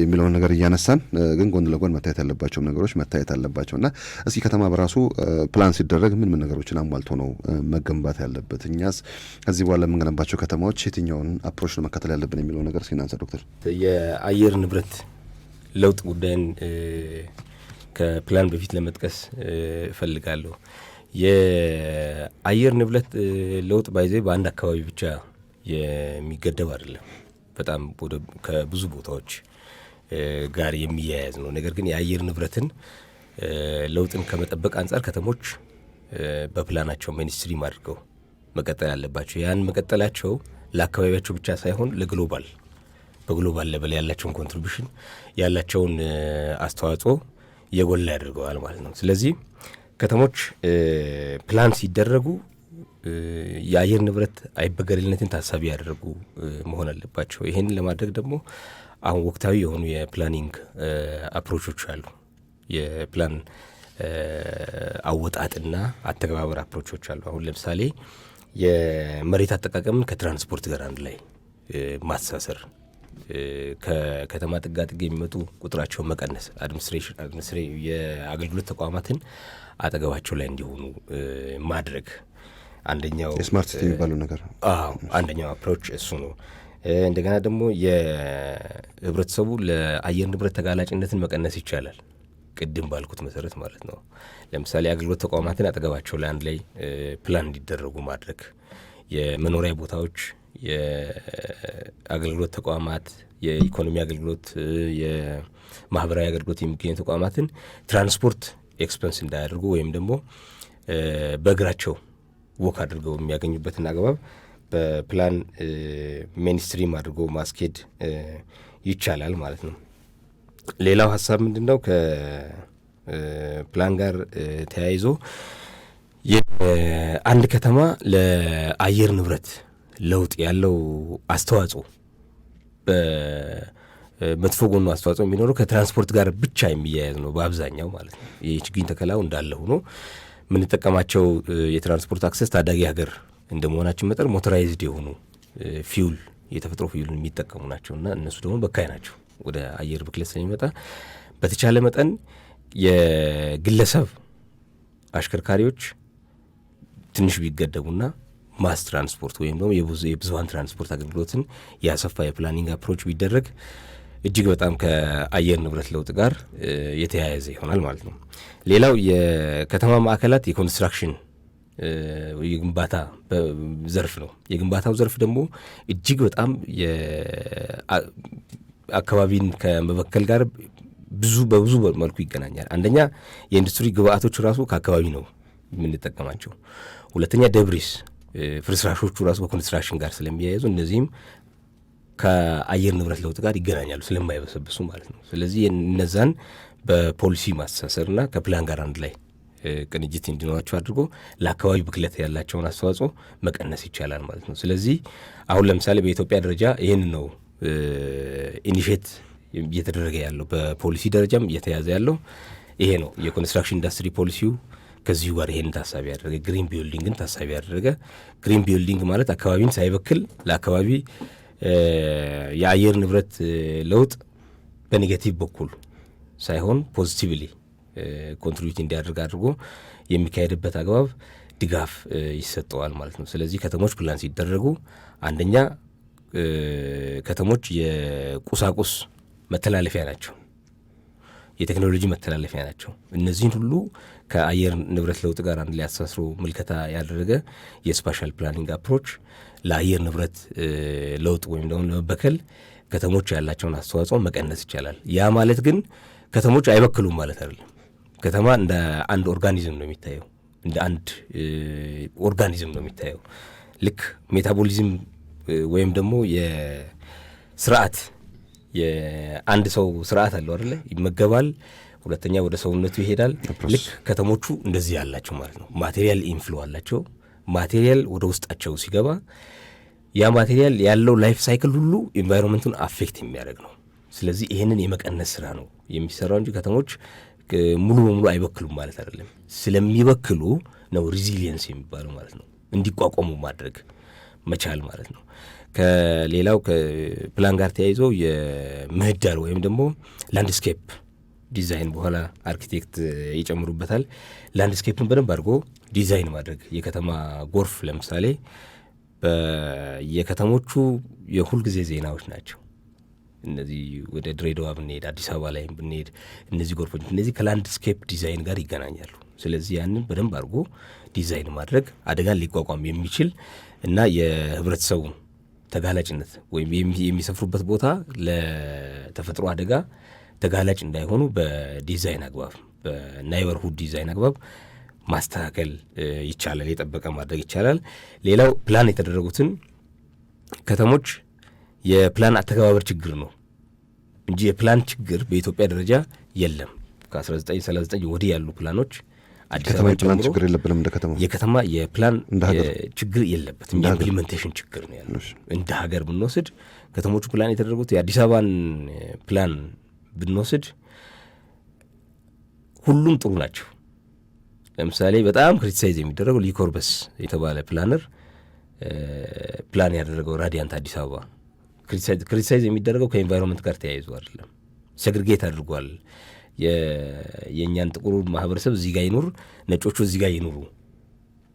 የሚለውን ነገር እያነሳን ግን ጎን ለጎን መታየት ያለባቸው ነገሮች መታየት አለባቸውና እስኪ ከተማ በራሱ ፕላን ሲደረግ ምን ነገሮችን አሟልቶ ነው መገንባት ያለበት? እኛስ ከዚህ በኋላ የምንገነባቸው ከተማዎች የትኛውን አፕሮች ነው መከተል ያለብን የሚለው ነገር ሲናንሳ ዶክተር የአየር ንብረት ለውጥ ጉዳይን ከፕላን በፊት ለመጥቀስ እፈልጋለሁ። የአየር ንብረት ለውጥ ባይዘ በአንድ አካባቢ ብቻ የሚገደብ አይደለም። በጣም ከብዙ ቦታዎች ጋር የሚያያዝ ነው። ነገር ግን የአየር ንብረትን ለውጥን ከመጠበቅ አንጻር ከተሞች በፕላናቸው ሚኒስትሪም አድርገው መቀጠል አለባቸው። ያን መቀጠላቸው ለአካባቢያቸው ብቻ ሳይሆን በግሎባል ሌቨል ያላቸውን ኮንትሪቢሽን ያላቸውን አስተዋጽኦ የጎላ ያደርገዋል ማለት ነው። ስለዚህ ከተሞች ፕላን ሲደረጉ የአየር ንብረት አይበገሬነትን ታሳቢ ያደረጉ መሆን አለባቸው። ይህንን ለማድረግ ደግሞ አሁን ወቅታዊ የሆኑ የፕላኒንግ አፕሮቾች አሉ። የፕላን አወጣጥና አተገባበር አፕሮቾች አሉ። አሁን ለምሳሌ የመሬት አጠቃቀምን ከትራንስፖርት ጋር አንድ ላይ ማሳሰር፣ ከከተማ ጥጋጥግ የሚመጡ ቁጥራቸውን መቀነስ፣ የአገልግሎት ተቋማትን አጠገባቸው ላይ እንዲሆኑ ማድረግ አንደኛው ስማርት ሲቲ የሚባለው ነገር። አንደኛው አፕሮች እሱ ነው። እንደገና ደግሞ የህብረተሰቡ ለአየር ንብረት ተጋላጭነትን መቀነስ ይቻላል። ቅድም ባልኩት መሰረት ማለት ነው። ለምሳሌ የአገልግሎት ተቋማትን አጠገባቸው ላይ አንድ ላይ ፕላን እንዲደረጉ ማድረግ፣ የመኖሪያ ቦታዎች፣ የአገልግሎት ተቋማት፣ የኢኮኖሚ አገልግሎት፣ የማህበራዊ አገልግሎት የሚገኙ ተቋማትን ትራንስፖርት ኤክስፐንስ እንዳያደርጉ ወይም ደግሞ በእግራቸው ወክ አድርገው የሚያገኙበትን አግባብ በፕላን ሜንስትሪም አድርጎ ማስኬድ ይቻላል ማለት ነው። ሌላው ሀሳብ ምንድን ነው? ከፕላን ጋር ተያይዞ አንድ ከተማ ለአየር ንብረት ለውጥ ያለው አስተዋጽኦ መጥፎ ጎኑ አስተዋጽኦ የሚኖረው ከትራንስፖርት ጋር ብቻ የሚያያዝ ነው በአብዛኛው ማለት ነው። የችግኝ ተከላው እንዳለ ሆኖ የምንጠቀማቸው የትራንስፖርት አክሰስ ታዳጊ ሀገር እንደመሆናችን መጠን ሞተራይዝድ የሆኑ ፊውል የተፈጥሮ ፊውልን የሚጠቀሙ ናቸውና እነሱ ደግሞ በካይ ናቸው። ወደ አየር ብክለት ስለሚመጣ በተቻለ መጠን የግለሰብ አሽከርካሪዎች ትንሽ ቢገደቡና ማስ ትራንስፖርት ወይም ደግሞ የብዙሀን ትራንስፖርት አገልግሎትን ያሰፋ የፕላኒንግ አፕሮች ቢደረግ እጅግ በጣም ከአየር ንብረት ለውጥ ጋር የተያያዘ ይሆናል ማለት ነው። ሌላው የከተማ ማዕከላት የኮንስትራክሽን የግንባታ ዘርፍ ነው። የግንባታው ዘርፍ ደግሞ እጅግ በጣም አካባቢን ከመበከል ጋር በብዙ መልኩ ይገናኛል። አንደኛ የኢንዱስትሪ ግብአቶች ራሱ ከአካባቢ ነው የምንጠቀማቸው። ሁለተኛ ደብሪስ ፍርስራሾቹ ራሱ በኮንስትራክሽን ጋር ስለሚያያዙ እነዚህም ከአየር ንብረት ለውጥ ጋር ይገናኛሉ ስለማይበሰብሱ ማለት ነው። ስለዚህ እነዛን በፖሊሲ ማስተሳሰርና ከፕላን ጋር አንድ ላይ ቅንጅት እንዲኖራቸው አድርጎ ለአካባቢ ብክለት ያላቸውን አስተዋጽኦ መቀነስ ይቻላል ማለት ነው። ስለዚህ አሁን ለምሳሌ በኢትዮጵያ ደረጃ ይህን ነው ኢኒሼት እየተደረገ ያለው፣ በፖሊሲ ደረጃም እየተያዘ ያለው ይሄ ነው። የኮንስትራክሽን ኢንዱስትሪ ፖሊሲው ከዚሁ ጋር ይሄን ታሳቢ ያደረገ ግሪን ቢልዲንግን ታሳቢ ያደረገ። ግሪን ቢልዲንግ ማለት አካባቢን ሳይበክል ለአካባቢ የአየር ንብረት ለውጥ በኔጌቲቭ በኩል ሳይሆን ፖዚቲቭሊ ኮንትሪቢዩት እንዲያደርግ አድርጎ የሚካሄድበት አግባብ ድጋፍ ይሰጠዋል ማለት ነው። ስለዚህ ከተሞች ፕላን ሲደረጉ አንደኛ ከተሞች የቁሳቁስ መተላለፊያ ናቸው፣ የቴክኖሎጂ መተላለፊያ ናቸው። እነዚህን ሁሉ ከአየር ንብረት ለውጥ ጋር አንድ ላይ አስተሳስሮ ምልከታ ያደረገ የስፓሻል ፕላኒንግ አፕሮች ለአየር ንብረት ለውጥ ወይም ደግሞ ለመበከል ከተሞች ያላቸውን አስተዋጽኦ መቀነስ ይቻላል። ያ ማለት ግን ከተሞች አይበክሉም ማለት አይደለም። ከተማ እንደ አንድ ኦርጋኒዝም ነው የሚታየው፣ እንደ አንድ ኦርጋኒዝም ነው የሚታየው። ልክ ሜታቦሊዝም ወይም ደግሞ የስርዓት የአንድ ሰው ስርዓት አለው አይደለ? ይመገባል፣ ሁለተኛ ወደ ሰውነቱ ይሄዳል። ልክ ከተሞቹ እንደዚህ ያላቸው ማለት ነው። ማቴሪያል ኢንፍሎ አላቸው። ማቴሪያል ወደ ውስጣቸው ሲገባ ያ ማቴሪያል ያለው ላይፍ ሳይክል ሁሉ ኢንቫይሮንመንቱን አፌክት የሚያደርግ ነው። ስለዚህ ይህንን የመቀነስ ስራ ነው የሚሰራው እንጂ ከተሞች ሙሉ በሙሉ አይበክሉም ማለት አይደለም። ስለሚበክሉ ነው ሪዚሊየንስ የሚባለው ማለት ነው። እንዲቋቋሙ ማድረግ መቻል ማለት ነው። ከሌላው ከፕላን ጋር ተያይዞ የምህዳር ወይም ደግሞ ላንድስኬፕ ዲዛይን በኋላ አርኪቴክት ይጨምሩበታል። ላንድስኬፕን በደንብ አድርጎ ዲዛይን ማድረግ የከተማ ጎርፍ ለምሳሌ የከተሞቹ የሁልጊዜ ዜናዎች ናቸው። እነዚህ ወደ ድሬዳዋ ብንሄድ፣ አዲስ አበባ ላይ ብንሄድ እነዚህ ጎርፎች እነዚህ ከላንድስኬፕ ዲዛይን ጋር ይገናኛሉ። ስለዚህ ያንን በደንብ አድርጎ ዲዛይን ማድረግ አደጋን ሊቋቋም የሚችል እና የህብረተሰቡን ተጋላጭነት ወይም የሚሰፍሩበት ቦታ ለተፈጥሮ አደጋ ተጋላጭ እንዳይሆኑ በዲዛይን አግባብ በናይበርሁድ ዲዛይን አግባብ ማስተካከል ይቻላል፣ የጠበቀ ማድረግ ይቻላል። ሌላው ፕላን የተደረጉትን ከተሞች የፕላን አተገባበር ችግር ነው እንጂ የፕላን ችግር በኢትዮጵያ ደረጃ የለም። ከ1939 ወዲህ ያሉ ፕላኖች አዲስ አበባ ጨምሮ ችግር የለብንም። እንደ ከተማ የከተማ የፕላን ችግር የለበትም። የኢምፕሊሜንቴሽን ችግር ነው ያለው። እንደ ሀገር ብንወስድ ከተሞቹ ፕላን የተደረጉት የአዲስ አበባን ፕላን ብንወስድ ሁሉም ጥሩ ናቸው። ለምሳሌ በጣም ክሪቲሳይዝ የሚደረገው ሊኮርበስ የተባለ ፕላነር ፕላን ያደረገው ራዲያንት አዲስ አበባ ክሪቲሳይዝ የሚደረገው ከኤንቫይሮንመንት ጋር ተያይዞ አይደለም። ሴግሪጌት አድርጓል። የእኛን ጥቁሩ ማህበረሰብ እዚህ ጋር ይኑር፣ ነጮቹ እዚህ ጋር ይኑሩ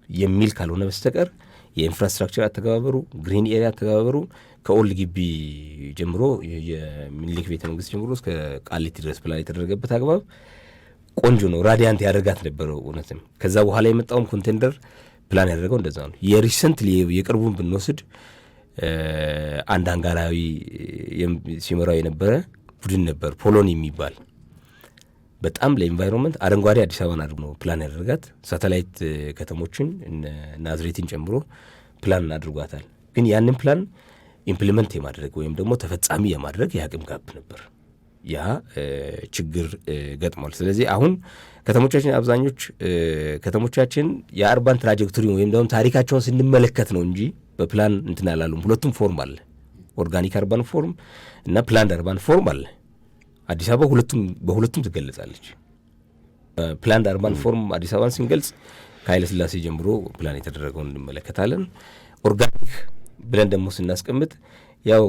የሚል ካልሆነ በስተቀር የኢንፍራስትራክቸር አተገባበሩ፣ ግሪን ኤሪያ አተገባበሩ ከኦልድ ግቢ ጀምሮ የሚኒሊክ ቤተ መንግስት ጀምሮ እስከ ቃሊቲ ድረስ ፕላን የተደረገበት አግባብ ቆንጆ ነው። ራዲያንት ያደርጋት ነበረው እውነትም። ከዛ በኋላ የመጣውም ኮንቴንደር ፕላን ያደረገው እንደዛ ነው። የሪሰንትሊ የቅርቡን ብንወስድ አንድ አንጋራዊ ሲመራው የነበረ ቡድን ነበር ፖሎኒ የሚባል በጣም ለኢንቫይሮንመንት አረንጓዴ አዲስ አበባን አድርጎ ነው ፕላን ያደረጋት። ሳተላይት ከተሞችን ናዝሬትን ጨምሮ ፕላን አድርጓታል። ግን ያንን ፕላን ኢምፕሊመንት የማድረግ ወይም ደግሞ ተፈጻሚ የማድረግ የአቅም ጋፕ ነበር። ያ ችግር ገጥሟል። ስለዚህ አሁን ከተሞቻችን አብዛኞች ከተሞቻችን የአርባን ትራጀክቶሪ ወይም ደግሞ ታሪካቸውን ስንመለከት ነው እንጂ በፕላን እንትን አላሉም። ሁለቱም ፎርም አለ። ኦርጋኒክ አርባን ፎርም እና ፕላንድ አርባን ፎርም አለ። አዲስ አበባ በሁለቱም ትገለጻለች። ፕላንድ አርባን ፎርም አዲስ አበባን ስንገልጽ ከኃይለ ሥላሴ ጀምሮ ፕላን የተደረገውን እንመለከታለን። ኦርጋኒክ ብለን ደግሞ ስናስቀምጥ ያው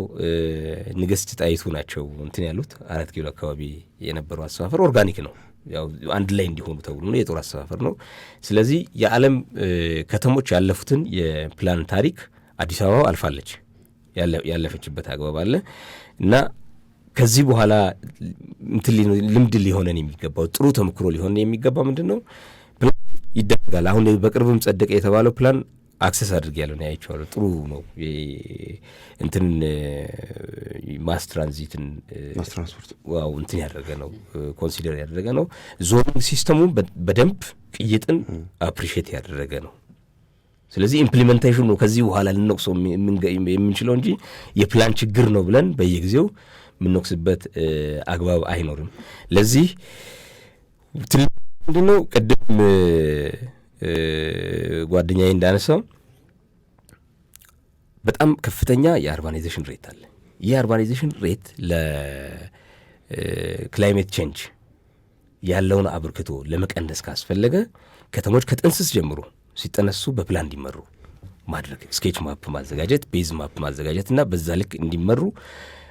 ንግስት ጣይቱ ናቸው እንትን ያሉት 4 ኪሎ አካባቢ የነበረው አሰፋፈር ኦርጋኒክ ነው። ያው አንድ ላይ እንዲሆኑ ተብሎ ነው፣ የጦር አሰፋፈር ነው። ስለዚህ የዓለም ከተሞች ያለፉትን የፕላን ታሪክ አዲስ አበባ አልፋለች፣ ያለፈችበት አግባብ አለ እና ከዚህ በኋላ እንትን ልምድ ሊሆነን የሚገባው ጥሩ ተሞክሮ ሊሆን የሚገባው ምንድን ነው? ፕላን ይደረጋል። አሁን በቅርብም ጸደቀ የተባለው ፕላን አክሰስ አድርጌያለሁ ነው ያይቼዋለሁ። ጥሩ ነው። እንትን ማስ ትራንዚትን ዋው እንትን ያደረገ ነው፣ ኮንሲደር ያደረገ ነው። ዞኒንግ ሲስተሙን በደንብ ቅይጥን አፕሪሼት ያደረገ ነው። ስለዚህ ኢምፕሊሜንቴሽኑ ነው ከዚህ በኋላ ልንወቅሰው የምንችለው እንጂ የፕላን ችግር ነው ብለን በየጊዜው የምንወቅስበት አግባብ አይኖርም። ለዚህ ትልቅ ምንድን ነው ቅድም ጓደኛዬ እንዳነሳው በጣም ከፍተኛ የአርባናይዜሽን ሬት አለ። ይህ የአርባናይዜሽን ሬት ለክላይሜት ቼንጅ ያለውን አበርክቶ ለመቀነስ ካስፈለገ ከተሞች ከጥንስስ ጀምሮ ሲጠነሱ በፕላን እንዲመሩ ማድረግ፣ ስኬች ማፕ ማዘጋጀት፣ ቤዝ ማፕ ማዘጋጀት እና በዛ ልክ እንዲመሩ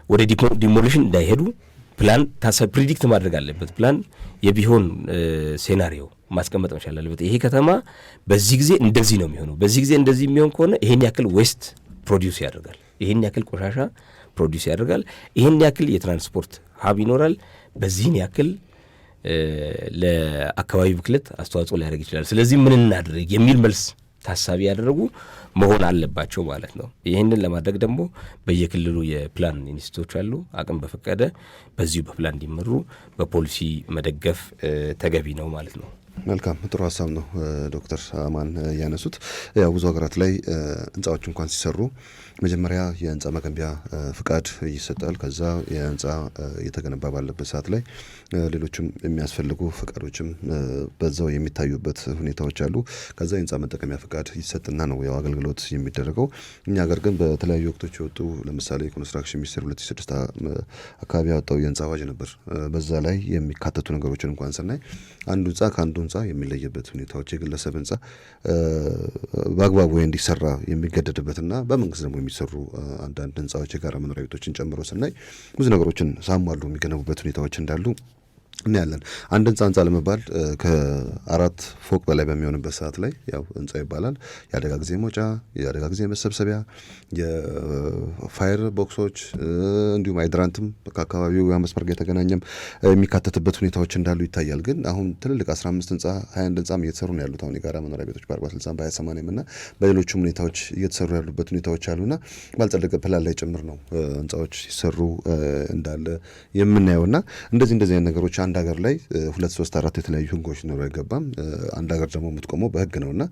ወደ ዲሞሊሽን እንዳይሄዱ ፕላን ፕሪዲክት ማድረግ አለበት። ፕላን የቢሆን ሴናሪዮ ማስቀመጥ መቻል አለበት። ይሄ ከተማ በዚህ ጊዜ እንደዚህ ነው የሚሆነው፣ በዚህ ጊዜ እንደዚህ የሚሆን ከሆነ ይሄን ያክል ዌስት ፕሮዲውስ ያደርጋል፣ ይሄን ያክል ቆሻሻ ፕሮዲውስ ያደርጋል፣ ይሄን ያክል የትራንስፖርት ሀብ ይኖራል፣ በዚህን ያክል ለአካባቢ ብክለት አስተዋጽኦ ሊያደርግ ይችላል። ስለዚህ ምን እናድርግ የሚል መልስ ታሳቢ ያደረጉ መሆን አለባቸው ማለት ነው። ይህንን ለማድረግ ደግሞ በየክልሉ የፕላን ኢንስቲትዩቶች አሉ። አቅም በፈቀደ በዚሁ በፕላን እንዲመሩ በፖሊሲ መደገፍ ተገቢ ነው ማለት ነው። መልካም ጥሩ ሀሳብ ነው ዶክተር አማን ያነሱት። ያው ብዙ ሀገራት ላይ ህንፃዎች እንኳን ሲሰሩ መጀመሪያ የህንፃ መገንቢያ ፍቃድ ይሰጣል። ከዛ የህንፃ እየተገነባ ባለበት ሰዓት ላይ ሌሎችም የሚያስፈልጉ ፍቃዶችም በዛው የሚታዩበት ሁኔታዎች አሉ። ከዛ የህንፃ መጠቀሚያ ፍቃድ ይሰጥና ነው ያው አገልግሎት የሚደረገው። እኛ ሀገር ግን በተለያዩ ወቅቶች የወጡ ለምሳሌ ኮንስትራክሽን ሚኒስቴር 2006 አካባቢ ያወጣው የህንፃ አዋጅ ነበር። በዛ ላይ የሚካተቱ ነገሮችን እንኳን ስናይ አንዱ ህንፃ ከአንዱ ህንፃ የሚለየበት ሁኔታዎች፣ የግለሰብ ህንፃ በአግባቡ እንዲሰራ የሚገደድበትና በመንግስት ደግሞ የሚሰሩ አንዳንድ ህንፃዎች የጋራ መኖሪያ ቤቶችን ጨምሮ ስናይ ብዙ ነገሮችን ሳሟሉ የሚገነቡበት ሁኔታዎች እንዳሉ እናያለን። አንድ ህንፃ ለመባል ከ4 ፎቅ በላይ በሚሆንበት ሰዓት ላይ ያው ህንፃ ይባላል። የአደጋ ጊዜ መውጫ፣ የአደጋ ጊዜ መሰብሰቢያ፣ የፋየር ቦክሶች እንዲሁም ሃይድራንትም ከአካባቢው መስመር ጋር የተገናኘም የሚካተትበት ሁኔታዎች እንዳሉ ይታያል። ግን አሁን ትልልቅ 15 ህንፃ 21 ህንፃም እየተሰሩ ነው ያሉት። አሁን የጋራ መኖሪያ ቤቶች በ40/60 በ20/80 እና በሌሎችም ሁኔታዎች እየተሰሩ ያሉበት ሁኔታዎች አሉና ባልጸደቀ ፕላን ላይ ጭምር ነው ህንፃዎች ሲሰሩ እንዳለ የምናየውና እንደዚህ አይነት ነገሮች አንድ ሀገር ላይ 2 3 4 የተለያዩ ህጎች ሊኖሩ አይገባም። አንድ ሀገር ደግሞ የምትቆመው በህግ ነውና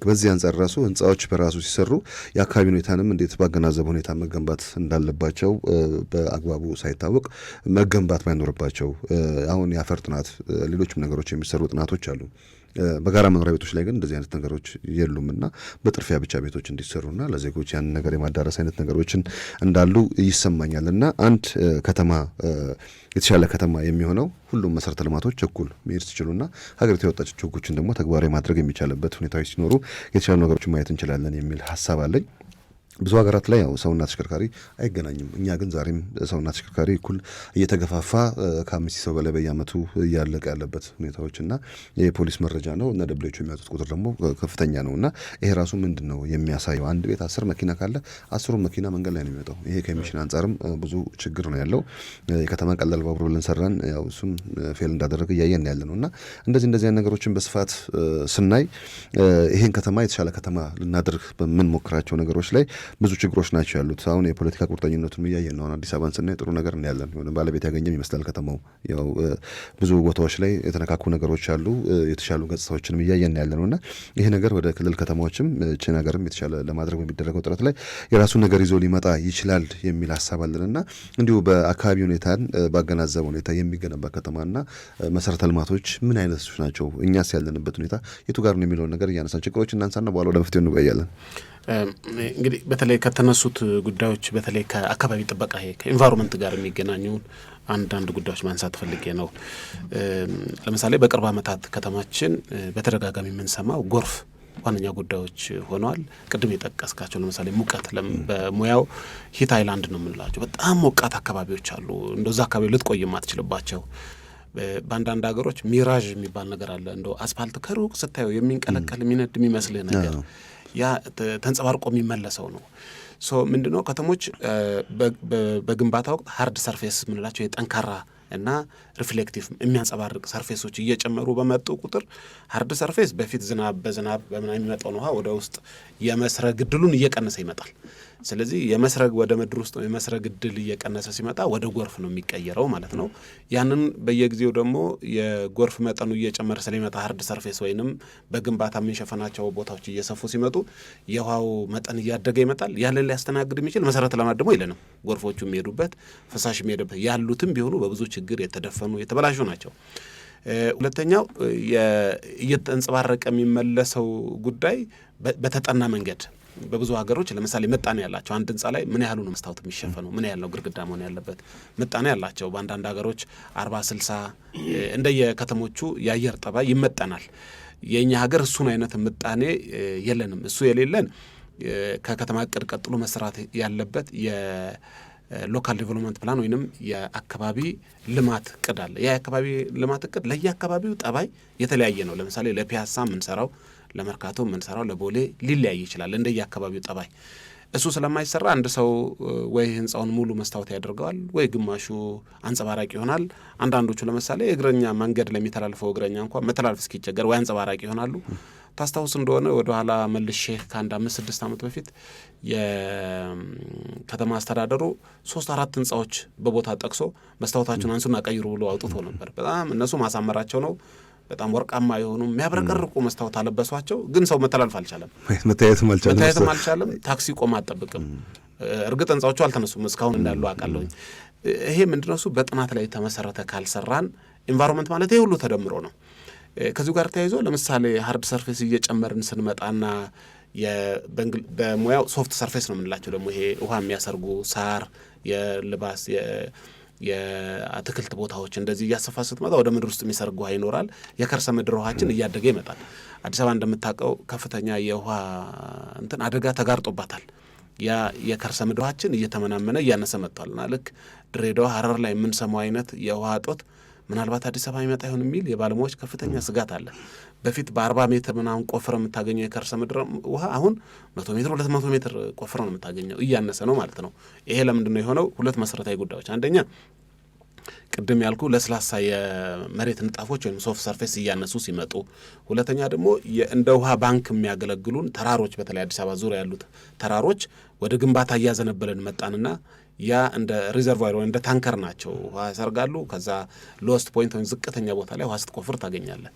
በዚህ አንጻር ራሱ ህንፃዎች በራሱ ሲሰሩ የአካባቢ ሁኔታንም እንዴት ባገናዘበ ሁኔታ መገንባት እንዳለባቸው በአግባቡ ሳይታወቅ መገንባት ባይኖርባቸው አሁን የአፈር ጥናት ሌሎችም ነገሮች የሚሰሩ ጥናቶች አሉ። በጋራ መኖሪያ ቤቶች ላይ ግን እንደዚህ አይነት ነገሮች የሉምና በጥርፊያ ብቻ ቤቶች እንዲሰሩና ለዜጎች ያን ነገር የማዳረስ አይነት ነገሮችን እንዳሉ ይሰማኛልና አንድ ከተማ የተሻለ ከተማ የሚሆነው ሁሉም መሰረተ ልማቶች እኩል መሄድ ሲችሉና ሀገሪቱ ያወጣቸው ህጎችን ደግሞ ተግባራዊ ማድረግ የሚቻልበት ሁኔታዎች ሲኖሩ የተሻሉ ነገሮችን ማየት እንችላለን የሚል ሀሳብ አለኝ። ብዙ ሀገራት ላይ ያው ሰውና ተሽከርካሪ አይገናኝም። እኛ ግን ዛሬም ሰውና ተሽከርካሪ እኩል እየተገፋፋ ከ5 ሰው በላይ በየአመቱ እያለቀ ያለበት ሁኔታዎች እና የፖሊስ መረጃ ነው እና ደብሊውኤችኦ የሚያወጡት ቁጥር ደግሞ ከፍተኛ ነው እና ይሄ ራሱ ምንድን ነው የሚያሳየው? አንድ ቤት 10 መኪና ካለ 10ሩም መኪና መንገድ ላይ ነው የሚወጣው። ይሄ ከኤሚሽን አንጻርም ብዙ ችግር ነው ያለው። የከተማ ቀላል ባቡር ብለን ሰራን፣ ያው እሱም ፌል እንዳደረገ እያየን ያለ ነው እና እንደዚህ ነገሮችን በስፋት ስናይ ይሄን ከተማ የተሻለ ከተማ ልናደርግ በምንሞክራቸው ነገሮች ላይ ብዙ ችግሮች ናቸው ያሉት። አሁን የፖለቲካ ቁርጠኝነቱን እያየን ነው። አዲስ አበባን ስናይ ጥሩ ነገር እናያለን። የሆነ ባለቤት ያገኘም ይመስላል ከተማው። ያው ብዙ ቦታዎች ላይ የተነካኩ ነገሮች አሉ። የተሻሉ ገጽታዎችንም እያየን ያለ ነውና ይሄ ነገር ወደ ክልል ከተማዎችም ችን ሀገርም የተሻለ ለማድረግ በሚደረገው ጥረት ላይ የራሱን ነገር ይዞ ሊመጣ ይችላል የሚል ሀሳብ አለንና እንዲሁ በአካባቢ ሁኔታን ባገናዘበ ሁኔታ የሚገነባ ከተማና መሰረተ ልማቶች ምን አይነቶች ናቸው? እኛስ ያለንበት ሁኔታ የቱ ጋር ነው የሚለውን ነገር እያነሳን ችግሮች እናንሳና በኋላ ወደ መፍትሄው እንወያያለን። እንግዲህ በተለይ ከተነሱት ጉዳዮች በተለይ ከአካባቢ ጥበቃ ከኢንቫይሮንመንት ጋር የሚገናኙ አንዳንድ ጉዳዮች ማንሳት ፈልጌ ነው። ለምሳሌ በቅርብ ዓመታት ከተማችን በተደጋጋሚ የምንሰማው ጎርፍ ዋነኛ ጉዳዮች ሆነዋል። ቅድም የጠቀስካቸው ለምሳሌ ሙቀት፣ በሙያው ሂት አይላንድ ነው የምንላቸው በጣም ሞቃት አካባቢዎች አሉ። እንደዛ አካባቢ ልትቆይ የማትችልባቸው። በአንዳንድ ሀገሮች ሚራዥ የሚባል ነገር አለ። እንደው አስፋልት ከሩቅ ስታየው የሚንቀለቀል የሚነድ የሚመስልህ ነገር ያ ተንጸባርቆ የሚመለሰው ነው። ምንድነው ከተሞች በግንባታ ወቅት ሀርድ ሰርፌስ የምንላቸው የጠንካራ እና ሪፍሌክቲቭ የሚያንጸባርቅ ሰርፌሶች እየጨመሩ በመጡ ቁጥር ሀርድ ሰርፌስ በፊት በዝናብ በምናምን የሚመጣውን ውሃ ወደ ውስጥ የመስረግ እድሉን እየቀነሰ ይመጣል። ስለዚህ የመስረግ ወደ ምድር ውስጥ የመስረግ እድል እየቀነሰ ሲመጣ ወደ ጎርፍ ነው የሚቀየረው ማለት ነው። ያንን በየጊዜው ደግሞ የጎርፍ መጠኑ እየጨመረ ስለሚመጣ ሀርድ ሰርፌስ ወይንም በግንባታ የምንሸፈናቸው ቦታዎች እየሰፉ ሲመጡ የውሃው መጠን እያደገ ይመጣል። ያንን ሊያስተናግድ የሚችል መሰረተ ልማት ደግሞ የለንም። ጎርፎቹ የሚሄዱበት ፈሳሽ የሚሄዱበት ያሉትም ቢሆኑ በብዙ ችግር የተደፈኑ የተበላሹ ናቸው። ሁለተኛው እየተንጸባረቀ የሚመለሰው ጉዳይ በተጠና መንገድ በብዙ ሀገሮች ለምሳሌ ምጣኔ ያላቸው አንድ ህንጻ ላይ ምን ያህሉ ነው መስታወት የሚሸፈነው፣ ምን ያህል ነው ግድግዳ መሆን ያለበት ምጣኔ ያላቸው በአንዳንድ ሀገሮች 40-60 እንደየከተሞቹ የአየር ጠባይ ይመጠናል። የእኛ ሀገር እሱን አይነት ምጣኔ የለንም። እሱ የሌለን ከከተማ እቅድ ቀጥሎ መስራት ያለበት የሎካል ዴቨሎፕመንት ፕላን ወይንም የአካባቢ ልማት እቅድ አለ። የአካባቢ ልማት እቅድ ለየአካባቢው ጠባይ የተለያየ ነው። ለምሳሌ ለፒያሳ የምንሰራው ለመርካቶ የምንሰራው ለቦሌ ሊለያይ ይችላል እንደየ አካባቢው ጠባይ። እሱ ስለማይሰራ አንድ ሰው ወይ ህንጻውን ሙሉ መስታወት ያደርገዋል ወይ ግማሹ አንጸባራቂ ይሆናል። አንዳንዶቹ ለምሳሌ እግረኛ መንገድ ለሚተላልፈው እግረኛ እንኳን መተላለፍ እስኪቸገር ወይ አንጸባራቂ ይሆናሉ። ታስታውስ እንደሆነ ወደ ኋላ መልሼ ከአንድ 5-6 ዓመት በፊት የከተማ አስተዳደሩ 3-4 ህንጻዎች በቦታ ጠቅሶ መስታወታቸውን አንሱና ቀይሩ ብሎ አውጥቶ ነበር። በጣም እነሱ ማሳመራቸው ነው። በጣም ወርቃማ የሆኑ የሚያብረቀርቁ መስታወት አለበሷቸው። ግን ሰው መተላለፍ አልቻለም፣ መታየትም አልቻለም። ታክሲ ቆም አጠብቅም። እርግጥ ህንጻዎቹ አልተነሱም እስካሁን እንዳሉ አውቃለሁኝ። ይሄ ምንድነው እሱ በጥናት ላይ የተመሰረተ ካልሰራን ኢንቫይሮንመንት ማለት ይሄ ሁሉ ተደምሮ ነው። ከዚሁ ጋር ተያይዞ ለምሳሌ ሀርድ ሰርፌስ እየጨመርን ስንመጣና በሙያው ሶፍት ሰርፌስ ነው የምንላቸው ደግሞ ይሄ ውሃ የሚያሰርጉ ሳር፣ የልባስ የአትክልት ቦታዎች እንደዚህ እያሰፋ ስትመጣ ወደ ምድር ውስጥ የሚሰርግ ውሃ ይኖራል። የከርሰ ምድር ውሃችን እያደገ ይመጣል። አዲስ አበባ እንደምታውቀው ከፍተኛ የውሃ አደጋ ተጋርጦባታል። ያ የከርሰ ምድር ውሃችን እየተመናመነ እያነሰ መጥቷልና ልክ ድሬዳዋ፣ ሀረር ላይ የምንሰማው አይነት የውሃ እጦት ምናልባት አዲስ አበባ ይመጣ ይሆን የሚል የባለሙያዎች ከፍተኛ ስጋት አለ። በፊት በ40 ሜትር ምናምን ቆፍረ የምታገኘው የከርሰ ምድር ውሃ አሁን 100 ሜትር 200 ሜትር ቆፍረ ነው የምታገኘው። እያነሰ ነው ማለት ነው። ይሄ ለምንድን ነው የሆነው? ሁለት መሰረታዊ ጉዳዮች፣ አንደኛ ቅድም ያልኩ ለስላሳ የመሬት ንጣፎች ወይም ሶፍት ሰርፌስ እያነሱ ሲመጡ፣ ሁለተኛ ደግሞ እንደ ውሃ ባንክ የሚያገለግሉን ተራሮች፣ በተለይ አዲስ አበባ ዙሪያ ያሉት ተራሮች ወደ ግንባታ እያዘነበለን መጣንና ያ እንደ ሪዘርቫር ወይ እንደ ታንከር ናቸው። ውሃ ያሰርጋሉ። ከዛ ሎስት ፖይንት ወይም ዝቅተኛ ቦታ ላይ ውሃ ስትቆፍር ታገኛለህ።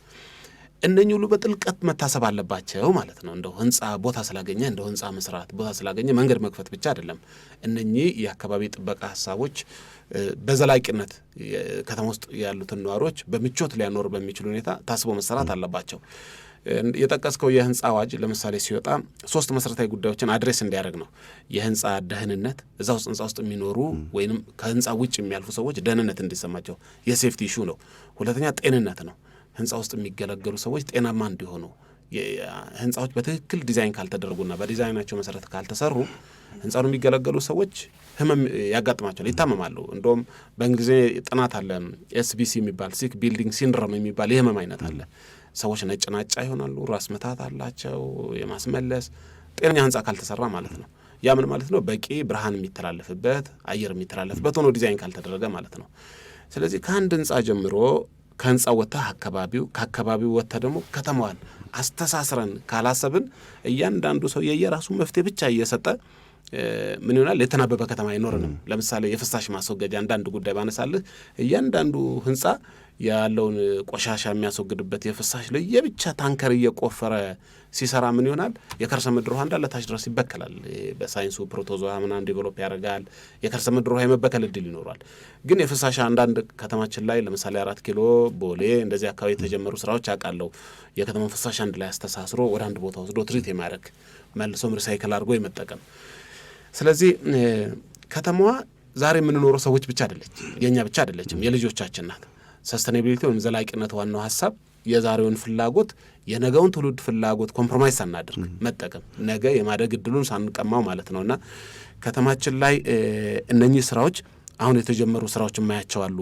እነኚህ ሁሉ በጥልቀት መታሰብ አለባቸው ማለት ነው። እንደው ህንጻ ቦታ ስላገኘ እንደው ህንጻ መስራት ቦታ ስላገኘ መንገድ መክፈት ብቻ አይደለም። እነኚህ የአካባቢ ጥበቃ ሀሳቦች በዘላቂነት ከተማ ውስጥ ያሉትን ነዋሪዎች በምቾት ሊያኖር በሚችል ሁኔታ ታስቦ መሰራት አለባቸው። የጠቀስከው የህንጻ አዋጅ ለምሳሌ ሲወጣ 3 መሰረታዊ ጉዳዮችን አድሬስ እንዲያደርግ ነው። የህንጻ ደህንነት፣ እዛ ውስጥ ህንጻ ውስጥ የሚኖሩ ወይንም ከህንጻ ውጭ የሚያልፉ ሰዎች ደህንነት እንዲሰማቸው የሴፍቲ ኢሹ ነው። ሁለተኛ ጤንነት ነው። ህንጻ ውስጥ የሚገለገሉ ሰዎች ጤናማ እንዲሆኑ ህንጻዎች በትክክል ዲዛይን ካልተደረጉና በዲዛይናቸው መሰረት ካልተሰሩ ህንጻውን የሚገለገሉ ሰዎች ህመም ያጋጥማቸዋል፣ ይታመማሉ። እንደውም በእንግሊዝኛ ጥናት አለ ኤስቢሲ የሚባል ሲክ ቢልዲንግ ሲንድሮም የሚባል የህመም አይነት አለ። ሰዎች ነጭ ናጫ ይሆናሉ፣ ራስ ምታት አላቸው፣ የማስመለስ ጤነኛ ህንጻ ካልተሰራ ማለት ነው። ያ ምን ማለት ነው? በቂ ብርሃን የሚተላለፍበት አየር የሚተላለፍበት ሆኖ ዲዛይን ካልተደረገ ማለት ነው። ስለዚህ ከአንድ ህንጻ ጀምሮ ከህንጻ ወጥተህ ከአካባቢው ወጥተህ ደግሞ ከተማዋን አስተሳስረን ካላሰብን እያንዳንዱ ሰው የየራሱ መፍትሄ ብቻ እየሰጠ ምን ይሆናል? የተናበበ ከተማ አይኖርንም። ለምሳሌ የፍሳሽ ማስወገጃ አንዳንድ ጉዳይ ባነሳልህ እያንዳንዱ ህንጻ ያለውን ቆሻሻ የሚያስወግድበት የፍሳሽ ለየብቻ ታንከር እየቆፈረ ሲሰራ ምን ይሆናል? የከርሰ ምድር ውሃ እንዳለ ታች ድረስ ይበከላል። በሳይንሱ ፕሮቶዞዋ ምናምን ዴቨሎፕ ያደርጋል። የከርሰ ምድር ውሃ የመበከል እድል ይኖራል። ግን የፍሳሽ አንዳንድ ከተማችን ላይ ለምሳሌ 4 ኪሎ ቦሌ እንደዚህ አካባቢ የተጀመሩ ስራዎች አውቃለሁ። የከተማ ፍሳሽ አንድ ላይ አስተሳስሮ ወደ አንድ ቦታ ወስዶ ትሪት የማድረግ መልሶም ሪሳይክል አድርጎ የመጠቀም ስለዚህ ከተማዋ ዛሬ የምንኖረው ሰዎች ብቻ አይደለች፣ የእኛ ብቻ አይደለችም፣ የልጆቻችን ናት። ሰስተኔቢሊቲ ወይም ዘላቂነት ዋናው ሀሳብ የዛሬውን ፍላጎት የነገውን ትውልድ ፍላጎት ኮምፕሮማይዝ ሳናደርግ መጠቀም፣ ነገ የማደግ እድሉን ሳንቀማው ማለት ነውና ከተማችን ላይ እነኚህ ስራዎች አሁን የተጀመሩ ስራዎች የማያቸው አሉ፣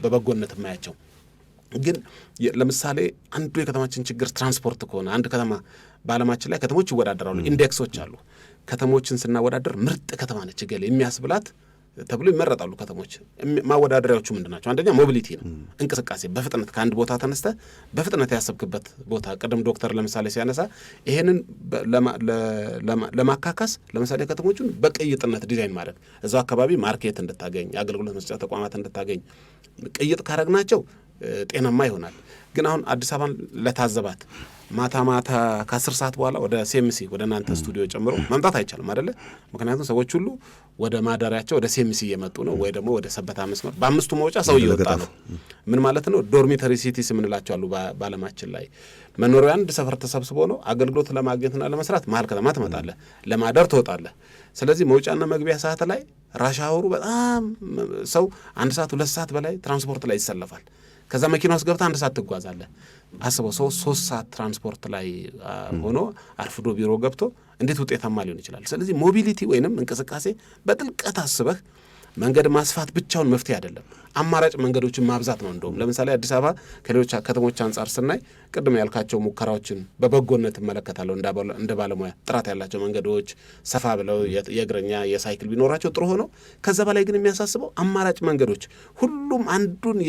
በበጎነት የማያቸው ግን ለምሳሌ አንዱ የከተማችን ችግር ትራንስፖርት ከሆነ አንድ ከተማ በዓለማችን ላይ ከተሞች ይወዳደራሉ፣ ኢንዴክሶች አሉ። ከተሞችን ስናወዳደር ምርጥ ከተማ ነች ገሌ የሚያስብላት ተብሎ ይመረጣሉ ከተሞች። ማወዳደሪያዎቹ ምንድን ናቸው? አንደኛ ሞቢሊቲ ነው፣ እንቅስቃሴ በፍጥነት ከአንድ ቦታ ተነስተ በፍጥነት ያሰብክበት ቦታ። ቅድም ዶክተር ለምሳሌ ሲያነሳ ይሄንን ለማካካስ ለምሳሌ ከተሞቹን በቅይጥነት ዲዛይን ማድረግ፣ እዛው አካባቢ ማርኬት እንድታገኝ፣ አገልግሎት መስጫ ተቋማት እንድታገኝ ቅይጥ ካረግናቸው ጤናማ ይሆናል። ግን አሁን አዲስ አበባን ለታዘባት ማታ ከ10 ሰዓት በኋላ ወደ ሴምሲ ወደ እናንተ ስቱዲዮ ጨምሮ መምጣት አይቻልም አይደለ? ምክንያቱም ሰዎች ሁሉ ወደ ማደሪያቸው ወደ ሴምሲ እየመጡ ነው፣ ወይ ደግሞ ወደ ሰበታ መስመር በአምስቱ መውጫ ሰው እየወጣ ነው። ምን ማለት ነው? ዶርሚተሪ ሲቲስ የምንላቸው አሉ በዓለማችን ላይ። መኖሪያ አንድ ሰፈር ተሰብስቦ ነው አገልግሎት ለማግኘትና ለመስራት መሀል ከተማ ትመጣለህ፣ ለማደር ትወጣለህ። ስለዚህ መውጫና መግቢያ ሰዓት ላይ ራሻወሩ በጣም ሰው 1 ሰዓት 2 ሰዓት በላይ ትራንስፖርት ላይ ይሰለፋል። ከዛ መኪና ውስጥ ገብታ 1 ሰዓት ትጓዛለህ። አስበው ሰው 3 ሰዓት ትራንስፖርት ላይ ሆኖ አርፍዶ ቢሮ ገብቶ እንዴት ውጤታማ ሊሆን ይችላል? ስለዚህ ሞቢሊቲ ወይንም እንቅስቃሴ በጥልቀት አስበህ መንገድ ማስፋት ብቻውን መፍትሄ አይደለም፣ አማራጭ መንገዶችን ማብዛት ነው። እንደውም ለምሳሌ አዲስ አበባ ከሌሎች ከተሞች አንጻር ስናይ ቅድም ያልካቸው ሙከራዎችን በበጎነት እመለከታለሁ እንደ ባለሙያ። ጥራት ያላቸው መንገዶች ሰፋ ብለው የእግረኛ የሳይክል ቢኖራቸው ጥሩ ሆነው፣ ከዛ በላይ ግን የሚያሳስበው አማራጭ መንገዶች ሁሉም አንዱን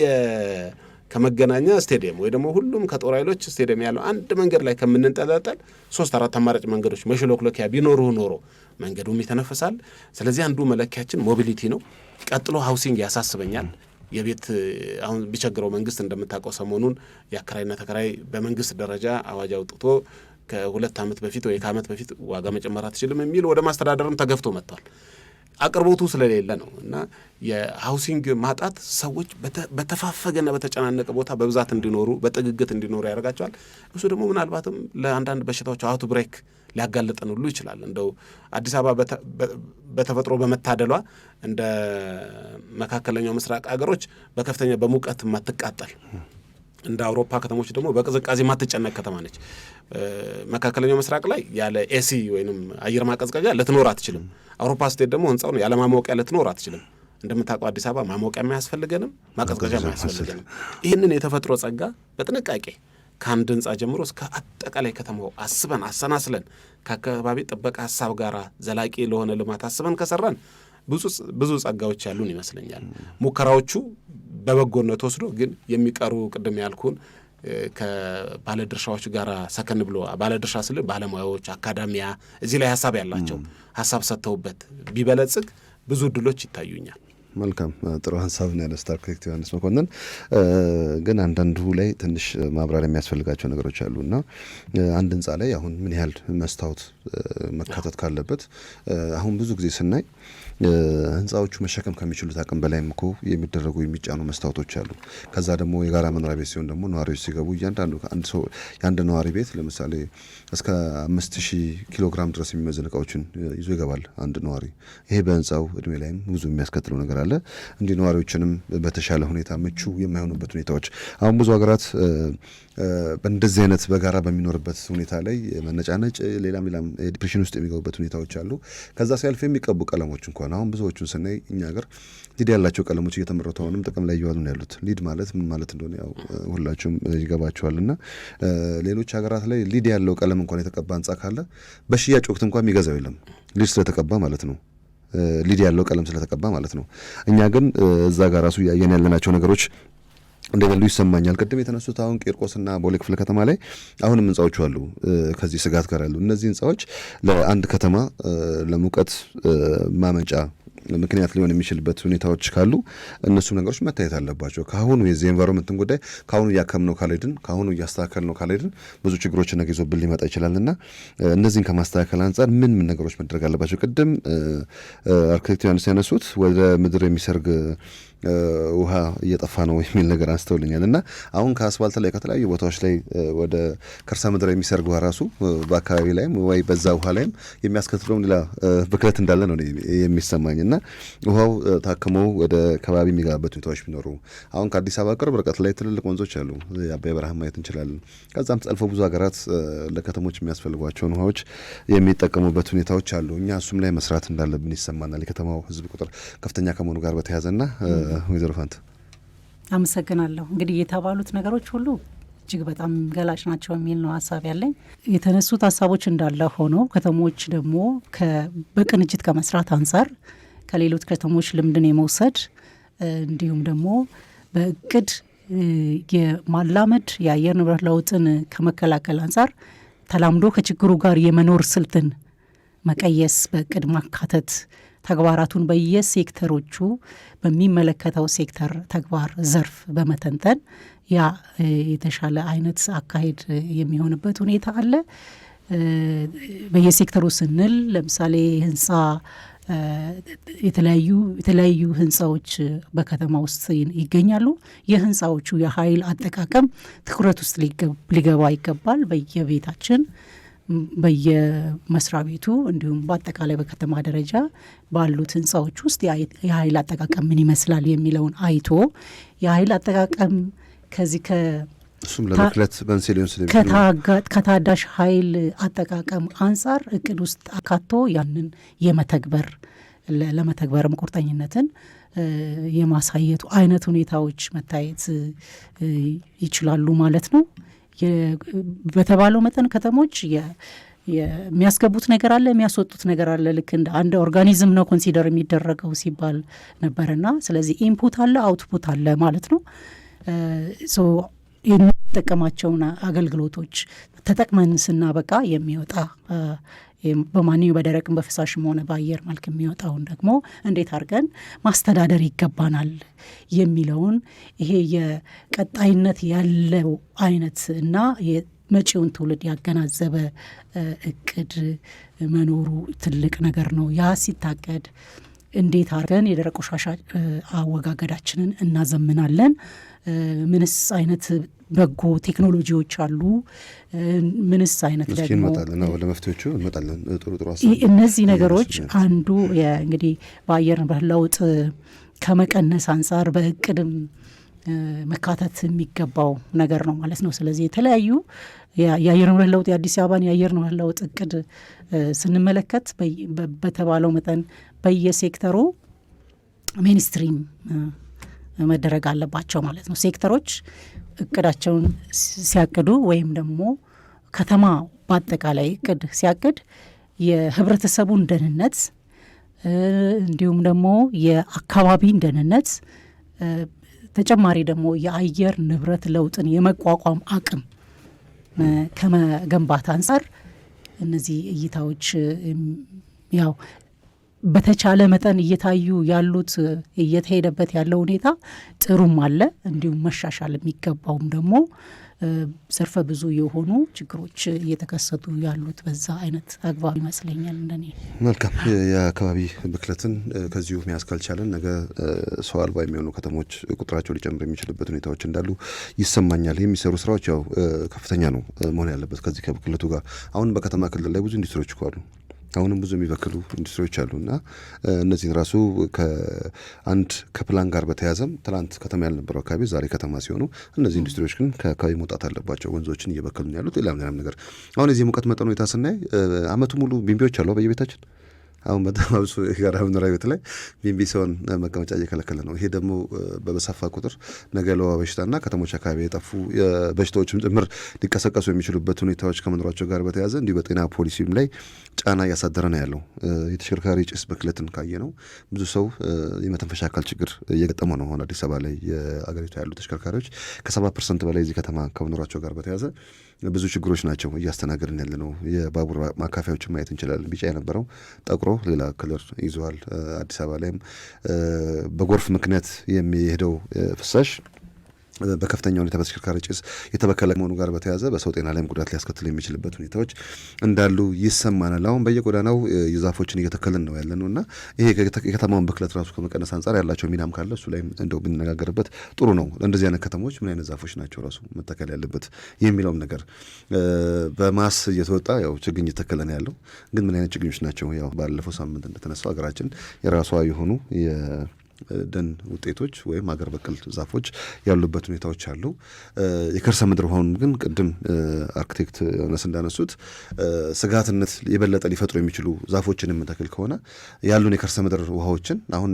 ከመገናኛ ስቴዲየም ወይ ደግሞ ሁሉም ከጦር ኃይሎች ስቴዲየም ያለው አንድ መንገድ ላይ ከምንንጠለጠል 3-4 አማራጭ መንገዶች መሽሎክሎኪያ ቢኖሩ ኖሮ መንገዱም ይተነፈሳል። ስለዚህ አንዱ መለኪያችን ሞቢሊቲ ነው። ቀጥሎ ሃውሲንግ ያሳስበኛል። የቤት አሁን ቢቸግረው መንግስት እንደምታውቀው ሰሞኑን የአከራይና ተከራይ በመንግስት ደረጃ አዋጅ አውጥቶ ከ2 ዓመት በፊት ወይ ከዓመት በፊት ዋጋ መጨመር አትችልም የሚል ወደ ማስተዳደርም ተገፍቶ መጥቷል። አቅርቦቱ ስለሌለ ነው። እና የሃውሲንግ ማጣት ሰዎች በተፋፈገና በተጨናነቀ ቦታ በብዛት እንዲኖሩ በጥግግት እንዲኖሩ ያደርጋቸዋል። እሱ ደግሞ ምናልባትም ለአንዳንድ በሽታዎች አውት ብሬክ ሊያጋልጠን ሁሉ ይችላል። እንደው አዲስ አበባ በተፈጥሮ በመታደሏ እንደ መካከለኛው ምስራቅ አገሮች በከፍተኛ በሙቀት የማትቃጠል እንደ አውሮፓ ከተሞች ደግሞ በቅዝቃዜ ማትጨነቅ ከተማ ነች። መካከለኛው ምስራቅ ላይ ያለ ኤሲ ወይንም አየር ማቀዝቀዣ ልትኖር አትችልም። አውሮፓ ስቴት ደግሞ ህንጻው ነው ያለ ማሞቂያ ልትኖር አትችልም። እንደምታውቀው አዲስ አበባ ማሞቂያ የማያስፈልገንም ማቀዝቀዣ የማያስፈልገንም። ይህንን የተፈጥሮ ጸጋ በጥንቃቄ ከአንድ ህንጻ ጀምሮ እስከ አጠቃላይ ከተማው አስበን አሰናስለን ከአካባቢ ጥበቃ ሀሳብ ጋር ዘላቂ ለሆነ ልማት አስበን ከሰራን ብዙ ጸጋዎች ያሉን ይመስለኛል። ሙከራዎቹ በበጎነት ወስዶ ግን የሚቀሩ ቅድም ያልኩን ከባለድርሻዎች ጋር ሰከን ብሎ ባለድርሻ ስል ባለሙያዎች፣ አካዳሚያ እዚህ ላይ ሀሳብ ያላቸው ሀሳብ ሰጥተውበት ቢበለጽግ ብዙ እድሎች ይታዩኛል። መልካም ጥሩ ሀሳብ ነው ያነሳው አርክቴክት ዮሐንስ መኮንን። ግን አንዳንዱ ላይ ትንሽ ማብራሪያ የሚያስፈልጋቸው ነገሮች አሉ እና አንድ ህንጻ ላይ አሁን ምን ያህል መስታወት መካተት ካለበት አሁን ብዙ ጊዜ ስናይ ህንፃዎቹ መሸከም ከሚችሉት አቅም በላይም እኮ የሚደረጉ የሚጫኑ መስታወቶች አሉ። ከዛ ደግሞ የጋራ መኖሪያ ቤት ሲሆን ደግሞ ነዋሪዎች ሲገቡ እያንዳንዱ አንድ ሰው የአንድ ነዋሪ ቤት ለምሳሌ እስከ 5000 ኪሎ ግራም ድረስ የሚመዝን እቃዎችን ይዞ ይገባል አንድ ነዋሪ። ይሄ በህንፃው እድሜ ላይም ብዙ የሚያስከትለው ነገር አለ። እንዲህ ነዋሪዎችንም በተሻለ ሁኔታ ምቹ የማይሆኑበት ሁኔታዎች አሁን ብዙ ሀገራት በእንደዚህ አይነት በጋራ በሚኖርበት ሁኔታ ላይ መነጫነጭ፣ ሌላም ዲፕሬሽን ውስጥ የሚገቡበት ሁኔታዎች አሉ። ከዛ ሲያልፍ የሚቀቡ ቀለሞች እንኳን አሁን ብዙዎቹን ስናይ እኛ ሀገር ሊድ ያላቸው ቀለሞች እየተመረቱ አሁንም ጥቅም ላይ እየዋሉ ነው ያሉት። ሊድ ማለት ምን ማለት እንደሆነ ያው ሁላችሁም ይገባችኋል። እና ሌሎች ሀገራት ላይ ሊድ ያለው ቀለም እንኳን የተቀባ ህንጻ ካለ በሽያጭ ወቅት እንኳን የሚገዛው የለም፣ ሊድ ስለተቀባ ማለት ነው። ሊድ ያለው ቀለም ስለተቀባ ማለት ነው። እኛ ግን እዛ ጋር ራሱ እያየን ያለናቸው ነገሮች እንደሌሉ ይሰማኛል። ቅድም የተነሱት አሁን ቂርቆስና ቦሌ ክፍለ ከተማ ላይ አሁንም ህንጻዎች አሉ ከዚህ ስጋት ጋር ያሉ። እነዚህ ህንጻዎች ለአንድ ከተማ ለሙቀት ማመንጫ ምክንያት ሊሆን የሚችልበት ሁኔታዎች ካሉ እነሱ ነገሮች መታየት አለባቸው። ከአሁኑ የዚህ ኤንቫይሮንመንትን ጉዳይ ከአሁኑ እያከምነው ካልሄድን፣ ከአሁኑ እያስተካከልነው ካልሄድን ብዙ ችግሮች ነገ ይዞብን ሊመጣ ይችላልና እነዚህን ከማስተካከል አንጻር ምን ነገሮች መደረግ አለባቸው? ቅድም አርክቴክት ዮሐንስ ያነሱት ወደ ምድር የሚሰርግ ውሃ እየጠፋ ነው የሚል ነገር አንስተውልኛል እና አሁን ከአስፋልት ላይ ከተለያዩ ቦታዎች ላይ ወደ ከርሰ ምድር የሚሰርግ ውሃ ራሱ በአካባቢ ላይም ወይ በዛ ውሃ ላይም የሚያስከትለውም ሌላ ብክለት እንዳለ ነው የሚሰማኝ እና ውሃው ታክመው ወደ ከባቢ የሚገባበት ሁኔታዎች ቢኖሩ አሁን ከአዲስ አበባ ቅርብ ርቀት ላይ ትልልቅ ወንዞች አሉ። የአባይ በረሃ ማየት እንችላለን። ከዛም ተጠልፎ ብዙ ሀገራት ለከተሞች የሚያስፈልጓቸውን ውሃዎች የሚጠቀሙበት ሁኔታዎች አሉ። እኛ እሱም ላይ መስራት እንዳለብን ይሰማናል። የከተማው ሕዝብ ቁጥር ከፍተኛ ከመሆኑ ጋር በተያያዘና ወይዘሮ ፋንቱ አመሰግናለሁ። እንግዲህ የተባሉት ነገሮች ሁሉ እጅግ በጣም ገላጭ ናቸው የሚል ነው ሀሳብ ያለኝ። የተነሱት ሀሳቦች እንዳለ ሆነው ከተሞች ደግሞ በቅንጅት ከመስራት አንጻር ከሌሎች ከተሞች ልምድን የመውሰድ እንዲሁም ደግሞ በእቅድ የማላመድ የአየር ንብረት ለውጥን ከመከላከል አንጻር ተላምዶ ከችግሩ ጋር የመኖር ስልትን መቀየስ፣ በእቅድ ማካተት ተግባራቱን በየሴክተሮቹ በሚመለከተው ሴክተር ተግባር ዘርፍ በመተንተን ያ የተሻለ አይነት አካሄድ የሚሆንበት ሁኔታ አለ። በየሴክተሩ ስንል ለምሳሌ ህንፃ የተለያዩ ህንፃዎች በከተማ ውስጥ ይገኛሉ። የህንፃዎቹ የኃይል አጠቃቀም ትኩረት ውስጥ ሊገባ ይገባል። በየቤታችን በየመስሪያ ቤቱ እንዲሁም በአጠቃላይ በከተማ ደረጃ ባሉት ህንፃዎች ውስጥ የኃይል አጠቃቀም ምን ይመስላል የሚለውን አይቶ የኃይል አጠቃቀም ከዚህ እሱም ለብክለት መንስኤ ሊሆን ከታዳሽ ኃይል አጠቃቀም አንጻር እቅድ ውስጥ አካቶ ያንን ለመተግበርም ቁርጠኝነትን የማሳየቱ አይነት ሁኔታዎች መታየት ይችላሉ ማለት ነው። በተባለው መጠን ከተሞች የሚያስገቡት ነገር አለ፣ የሚያስወጡት ነገር አለ። ልክ እንደ አንድ ኦርጋኒዝም ነው ኮንሲደር የሚደረገው ሲባል ነበርና ስለዚህ ኢንፑት አለ፣ አውትፑት አለ ማለት ነው። የሚጠቀማቸውን አገልግሎቶች ተጠቅመን ስናበቃ የሚወጣ በማንኛውም በደረቅም በፍሳሽም ሆነ በአየር መልክ የሚወጣውን ደግሞ እንዴት አድርገን ማስተዳደር ይገባናል የሚለውን ይሄ የቀጣይነት ያለው አይነት እና መጪውን ትውልድ ያገናዘበ እቅድ መኖሩ ትልቅ ነገር ነው። ያ ሲታቀድ እንዴት አድርገን የደረቅ ቆሻሻ አወጋገዳችንን እናዘምናለን? ምንስ አይነት በጎ ቴክኖሎጂዎች አሉ? ምንስ አይነት ደግሞ እንመጣለን ወደ መፍትሄዎቹ እንመጣለን። ጥሩ እነዚህ ነገሮች አንዱ እንግዲህ በአየር ንብረት ለውጥ ከመቀነስ አንጻር በእቅድም መካተት የሚገባው ነገር ነው ማለት ነው። ስለዚህ የተለያዩ የአየር ንብረት ለውጥ የአዲስ አበባን የአየር ንብረት ለውጥ እቅድ ስንመለከት በተባለው መጠን በየሴክተሩ ሜንስትሪም መደረግ አለባቸው ማለት ነው። ሴክተሮች እቅዳቸውን ሲያቅዱ ወይም ደግሞ ከተማ በአጠቃላይ እቅድ ሲያቅድ የህብረተሰቡን ደህንነት እንዲሁም ደግሞ የአካባቢን ደህንነት ተጨማሪ ደግሞ የአየር ንብረት ለውጥን የመቋቋም አቅም ከመገንባት አንጻር እነዚህ እይታዎች ያው በተቻለ መጠን እየታዩ ያሉት እየተሄደበት ያለው ሁኔታ ጥሩም አለ፣ እንዲሁም መሻሻል የሚገባውም ደግሞ ዘርፈ ብዙ የሆኑ ችግሮች እየተከሰቱ ያሉት በዛ አይነት አግባብ ይመስለኛል እንደኔ። መልካም። የአካባቢ ብክለትን ከዚሁ መያዝ ካልቻለን ነገ ሰው አልባ የሚሆኑ ከተሞች ቁጥራቸው ሊጨምር የሚችልበት ሁኔታዎች እንዳሉ ይሰማኛል። የሚሰሩ ስራዎች ያው ከፍተኛ ነው መሆን ያለበት ከዚህ ከብክለቱ ጋር። አሁን በከተማ ክልል ላይ ብዙ ኢንዱስትሪዎች እኮ አሉ። አሁንም ብዙ የሚበክሉ ኢንዱስትሪዎች አሉና እነዚህን ራሱ ከፕላን ጋር በተያያዘም ትናንት ከተማ ያልነበረው አካባቢ ዛሬ ከተማ ሲሆኑ እነዚህ ኢንዱስትሪዎች ግን ከአካባቢ መውጣት አለባቸው። ወንዞችን እየበከሉ ያሉት ሌላም ነገር። አሁን የዚህ ሙቀት መጠን ሁኔታ ስናይ አመቱ ሙሉ ቢምቢዎች አሉ በየቤታችን። አሁን በጣም አብሶ የጋራ መኖሪያ ቤት ላይ ቢምቢ ሲሆን መቀመጫ እየከለከለ ነው። ይሄ ደግሞ በበሰፋ ቁጥር ነገ ለወባ በሽታና ከተሞች አካባቢ የጠፉ በሽታዎችም ጭምር ሊቀሰቀሱ የሚችሉበት ሁኔታዎች ከመኖራቸው ጋር በተያያዘ እንዲሁ በጤና ፖሊሲም ላይ ጫና እያሳደረ ነው ያለው። የተሽከርካሪ ጭስ ብክለትን ካየ ነው ብዙ ሰው የመተንፈሻ አካል ችግር እየገጠመ ነው። አሁን አዲስ አበባ ላይ የአገሪቱ ያሉ ተሽከርካሪዎች ከ70% በላይ እዚህ ከተማ ከመኖራቸው ጋር በተያያዘ ብዙ ችግሮች ናቸው እያስተናገድን ያለ ነው። የባቡር ማካፈያዎችን ማየት እንችላለን። ቢጫ የነበረው ጠቁሮ ሌላ ከለር ይዘዋል። አዲስ አበባ ላይም በጎርፍ ምክንያት የሚሄደው ፍሳሽ በከፍተኛ ሁኔታ በተሽከርካሪ ጭስ የተበከለ መሆኑ ጋር በተያያዘ በሰው ጤና ላይም ጉዳት ሊያስከትል የሚችልበት ሁኔታዎች እንዳሉ ይሰማናል። አሁን በየጎዳናው ዛፎችን እየተከልን ነው ያለ ነው እና ይሄ የከተማውን ብክለት ራሱ ከመቀነስ አንጻር ያላቸው ሚናም ካለ እሱ ላይ እንደው ብንነጋገርበት ጥሩ ነው። እንደዚህ አይነት ከተሞች ምን አይነት ዛፎች ናቸው ራሱ መተከል ያለበት የሚለውም ነገር በማስ እየተወጣ ያው ችግኝ እየተከለ ነው ያለው። ግን ምን አይነት ችግኞች ናቸው? ያው ባለፈው ሳምንት እንደተነሳው ሀገራችን የራሷ የሆኑ ደን ውጤቶች ወይም ሀገር በቀል ዛፎች ያሉበት ሁኔታዎች አሉ። የከርሰ ምድር ውሃውን ግን ቅድም አርክቴክት ዮናስ እንዳነሱት ስጋትነት የበለጠ ሊፈጥሩ የሚችሉ ዛፎችን የምንተክል ከሆነ ያሉን የከርሰ ምድር ውሃዎችን አሁን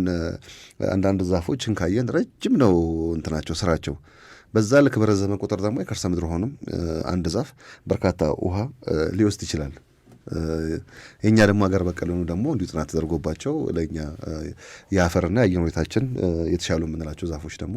አንዳንድ ዛፎችን ካየን ረጅም ነው እንትናቸው ስራቸው። በዛ ልክ በረዘመ ቁጥር ደግሞ የከርሰ ምድር ውሃውንም አንድ ዛፍ በርካታ ውሃ ሊወስድ ይችላል። የኛ ደግሞ ሀገር በቀል ሆኑ ደግሞ እንዲሁ ጥናት ተደርጎባቸው ለእኛ የአፈርና የአየር ሁኔታችን የተሻሉ የምንላቸው ዛፎች ደግሞ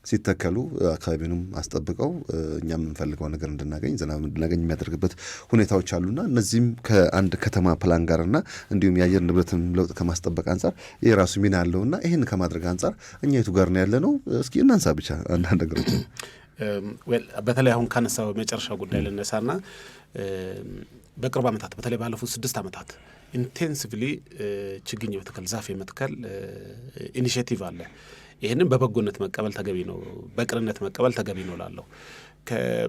ሲተከሉ አካባቢውንም አስጠብቀው እኛ የምንፈልገው ነገር እንድናገኝ ዝናብ እንድናገኝ የሚያደርግበት ሁኔታዎች አሉና እነዚህም ከአንድ ከተማ ፕላን ጋርና እንዲሁም የአየር ንብረትን ለውጥ ከማስጠበቅ አንጻር የራሱ ሚና አለውና ይህን ከማድረግ አንጻር እኛ የቱ ጋር ነው ያለ ነው? እስኪ እናንሳ ብቻ አንዳንድ ነገሮች። በተለይ አሁን ካነሳው የመጨረሻ ጉዳይ ልነሳና በቅርብ ዓመታት በተለይ ባለፉት 6 ዓመታት ኢንቴንሲቭሊ ችግኝ በተከል ዛፍ የመትከል ኢኒሼቲቭ አለ። ይህንን በበጎነት መቀበል ተገቢ ነው፣ በቅንነት መቀበል ተገቢ ነው ላለው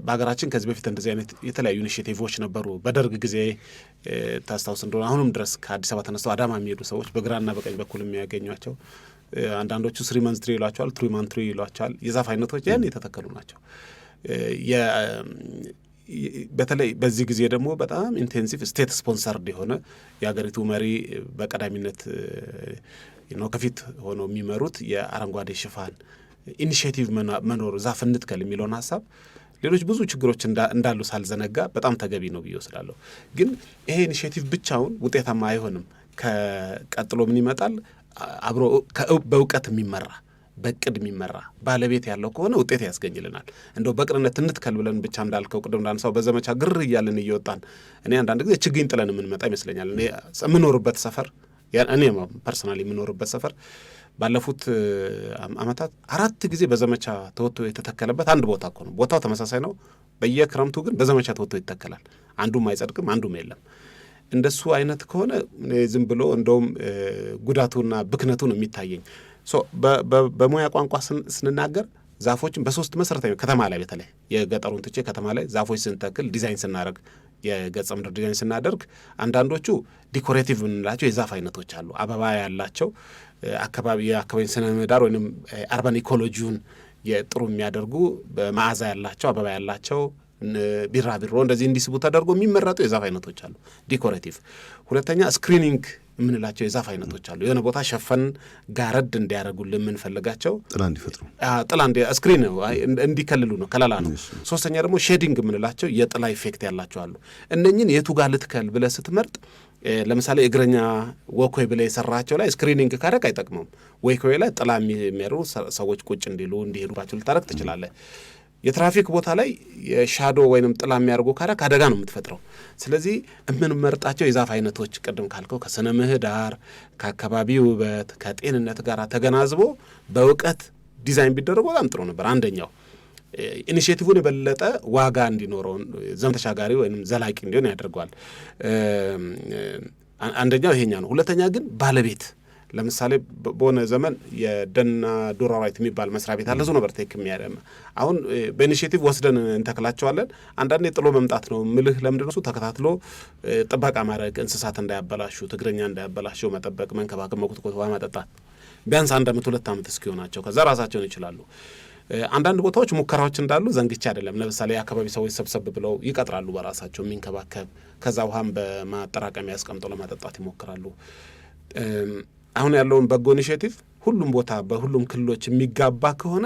በሀገራችን ከዚህ በፊት እንደዚህ አይነት የተለያዩ ኢኒሼቲቮች ነበሩ። በደርግ ጊዜ ታስታውስ እንደሆነ አሁንም ድረስ ከአዲስ አበባ ተነስተው አዳማ የሚሄዱ ሰዎች በግራና በቀኝ በኩል የሚያገኟቸው አንዳንዶቹ 3 months ትሪ ይሏቸዋል፣ 3 months ትሪ ይሏቸዋል። የዛፍ አይነቶች ያን የተተከሉ ናቸው። በተለይ በዚህ ጊዜ ደግሞ በጣም ኢንቴንሲቭ ስቴት ስፖንሰርድ የሆነ የሀገሪቱ መሪ በቀዳሚነት ነው ከፊት ሆነው የሚመሩት የአረንጓዴ ሽፋን ኢኒሼቲቭ መኖር ዛፍ እንትከል የሚለውን ሀሳብ ሌሎች ብዙ ችግሮች እንዳሉ ሳልዘነጋ በጣም ተገቢ ነው ብዬ ወስዳለሁ። ግን ይሄ ኢኒሼቲቭ ብቻውን ውጤታማ አይሆንም። ከቀጥሎ ምን ይመጣል? አብሮ በእውቀት የሚመራ በቅድ የሚመራ ባለቤት ያለው ከሆነ ውጤት ያስገኝልናል። እንደው በቅንነት እንትከል ብለን ብቻ እንዳልከው ቅድም እንዳነሳው በዘመቻ ግር እያልን እየወጣን እኔ አንዳንድ ጊዜ ችግኝ ጥለን የምንመጣ ይመስለኛል። እኔ የምኖርበት ሰፈር እኔ ፐርሰናሊ የምኖርበት ሰፈር ባለፉት ዓመታት 4 ጊዜ በዘመቻ ተወጥቶ የተተከለበት አንድ ቦታ እኮ ነው። ቦታው ተመሳሳይ ነው። በየክረምቱ ግን በዘመቻ ተወጥቶ ይተከላል። አንዱም አይጸድቅም፣ አንዱም የለም። እንደሱ አይነት ከሆነ ዝም ብሎ እንደውም ጉዳቱና ብክነቱ ነው የሚታየኝ። በሙያ ቋንቋ ስንናገር ዛፎችን በ3 መሰረታዊ ከተማ ላይ በተለይ የገጠሩን ትቼ ከተማ ላይ ዛፎች ስንተክል ዲዛይን ስናደርግ የገጸ ምድር ዲዛይን ስናደርግ አንዳንዶቹ ዲኮሬቲቭ የምንላቸው የዛፍ አይነቶች አሉ። አበባ ያላቸው የአካባቢ ስነ ምህዳር ወይም አርባን ኢኮሎጂውን የጥሩ የሚያደርጉ መዓዛ ያላቸው አበባ ያላቸው ቢራቢሮ እንደዚህ እንዲስቡ ተደርጎ የሚመረጡ የዛፍ አይነቶች አሉ ዲኮሬቲቭ። ሁለተኛ ስክሪኒንግ የምንላቸው የዛፍ አይነቶች አሉ። የሆነ ቦታ ሸፈን ጋረድ እንዲያደርጉልን የምንፈልጋቸው ጥላ እንዲፈጥሩ ስክሪን እንዲከልሉ ነው፣ ከለላ ነው። ሶስተኛ ደግሞ ሼዲንግ የምንላቸው የጥላ ኢፌክት ያላቸው አሉ። እነኝን የቱ ጋር ልትከል ብለህ ስትመርጥ ለምሳሌ እግረኛ ወኮይ ብለህ የሰራቸው ላይ ስክሪኒንግ ካረግ አይጠቅመውም። ወኮይ ላይ ጥላ የሚያደርጉ ሰዎች ቁጭ እንዲሉ እንዲሄዱባቸው ልታረግ ትችላለህ። የትራፊክ ቦታ ላይ የሻዶ ወይንም ጥላ የሚያደርጉ ካረግ አደጋ ነው የምትፈጥረው። ስለዚህ የምንመርጣቸው የዛፍ አይነቶች ቅድም ካልከው ከስነ ምህዳር፣ ከአካባቢ ውበት፣ ከጤንነት ጋር ተገናዝቦ በእውቀት ዲዛይን ቢደረጉ በጣም ጥሩ ነበር። አንደኛው ኢኒሼቲቭን የበለጠ ዋጋ እንዲኖረው ዘመን ተሻጋሪ ወይም ዘላቂ እንዲሆን ያደርገዋል። አንደኛው ይሄኛ ነው። ሁለተኛ ግን ባለቤት ለምሳሌ በሆነ ዘመን የደንና ዱር አራዊት የሚባል መስሪያ ቤት አለ። እሱ ነበር ቴክ የሚያደም አሁን በኢኒሼቲቭ ወስደን እንተክላቸዋለን። አንዳንዴ ጥሎ መምጣት ነው ምልህ። ለምንድን ነው እሱ ተከታትሎ ጥበቃ ማድረግ፣ እንስሳት እንዳያበላሹ፣ ትግረኛ እንዳያበላሸው መጠበቅ፣ መንከባከብ፣ መኮትኮት፣ ውሃ ማጠጣት ቢያንስ 1 ዓመት 2 ዓመት እስኪሆናቸው ከዛ ራሳቸውን ይችላሉ። አንዳንድ ቦታዎች ሙከራዎች እንዳሉ ዘንግቼ አይደለም። ለምሳሌ የአካባቢ ሰዎች ሰብሰብ ብለው ይቀጥራሉ በራሳቸው የሚንከባከብ፣ ከዛ ውሃም በማጠራቀሚያ ያስቀምጠው ለማጠጣት ይሞክራሉ። አሁን ያለውን በጎ ኢኒሼቲቭ ሁሉም ቦታ በሁሉም ክልሎች የሚጋባ ከሆነ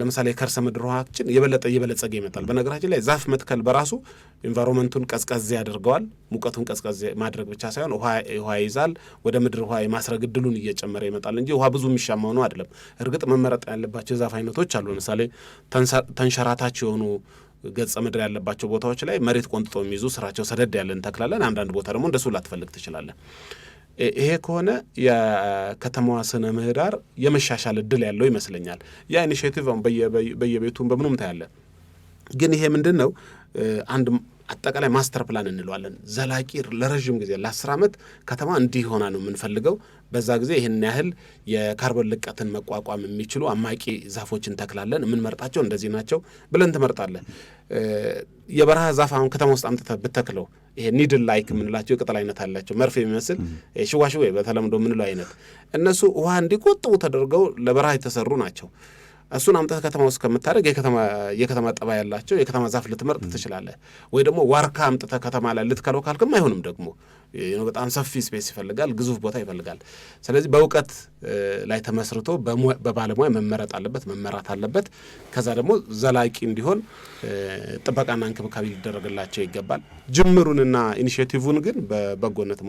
ለምሳሌ የከርሰ ምድር ውሃችን የበለጠ እየበለጸገ ይመጣል። በነገራችን ላይ ዛፍ መትከል በራሱ ኢንቫይሮንመንቱን ቀዝቀዝ ያደርገዋል። ሙቀቱን ቀዝቀዝ ማድረግ ብቻ ሳይሆን ውሃ ይይዛል። ወደ ምድር ውሃ የማስረግ እድሉን እየጨመረ ይመጣል እንጂ ውሃ ብዙ የሚሻማው ነው አይደለም። እርግጥ መመረጥ ያለባቸው የዛፍ አይነቶች አሉ። ለምሳሌ ተንሸራታች የሆኑ ገጸ ምድር ያለባቸው ቦታዎች ላይ መሬት ቆንጥጦ የሚይዙ ስራቸው ሰደድ ያለ እንተክላለን። አንዳንድ ቦታ ደግሞ እንደሱ ላትፈልግ ትችላለን። ይሄ ከሆነ የከተማዋ ስነ ምህዳር የመሻሻል እድል ያለው ይመስለኛል። ያ ኢኒሼቲቭ በየቤቱም በምኑም ታያለ። ግን ይሄ ምንድን ነው አንድ አጠቃላይ ማስተር ፕላን እንለዋለን። ዘላቂ ለረዥም ጊዜ ለ10 ዓመት ከተማ እንዲህ ሆና ነው የምንፈልገው። በዛ ጊዜ ይህን ያህል የካርቦን ልቀትን መቋቋም የሚችሉ አማቂ ዛፎችን ተክላለን፣ የምንመርጣቸው እንደዚህ ናቸው ብለን ትመርጣለን። የበረሃ ዛፍ አሁን ከተማ ውስጥ አምጥተህ ብተክለው ይሄ ኒድል ላይክ የምንላቸው የቅጠል አይነት አላቸው፣ መርፌ የሚመስል ሽዋሽዌ በተለምዶ የምንለው አይነት፣ እነሱ ውሃ እንዲቆጥቡ ተደርገው ለበረሃ የተሰሩ ናቸው። እሱን አምጥተህ ከተማ ውስጥ ከምታደርግ የከተማ ጠባ ያላቸው የከተማ ዛፍ ልትመርጥ ትችላለህ። ወይ ደግሞ ዋርካ አምጥተህ ከተማ ላይ ልትከለው ካልክም አይሆንም። ደግሞ በጣም ሰፊ ስፔስ ይፈልጋል፣ ግዙፍ ቦታ ይፈልጋል። ስለዚህ በእውቀት ላይ ተመስርቶ በባለሙያ መመረጥ አለበት፣ መመራት አለበት። ከዛ ደግሞ ዘላቂ እንዲሆን ጥበቃና እንክብካቤ ሊደረግላቸው ይገባል። ጅምሩንና ኢኒሼቲቭን ግን በበጎነት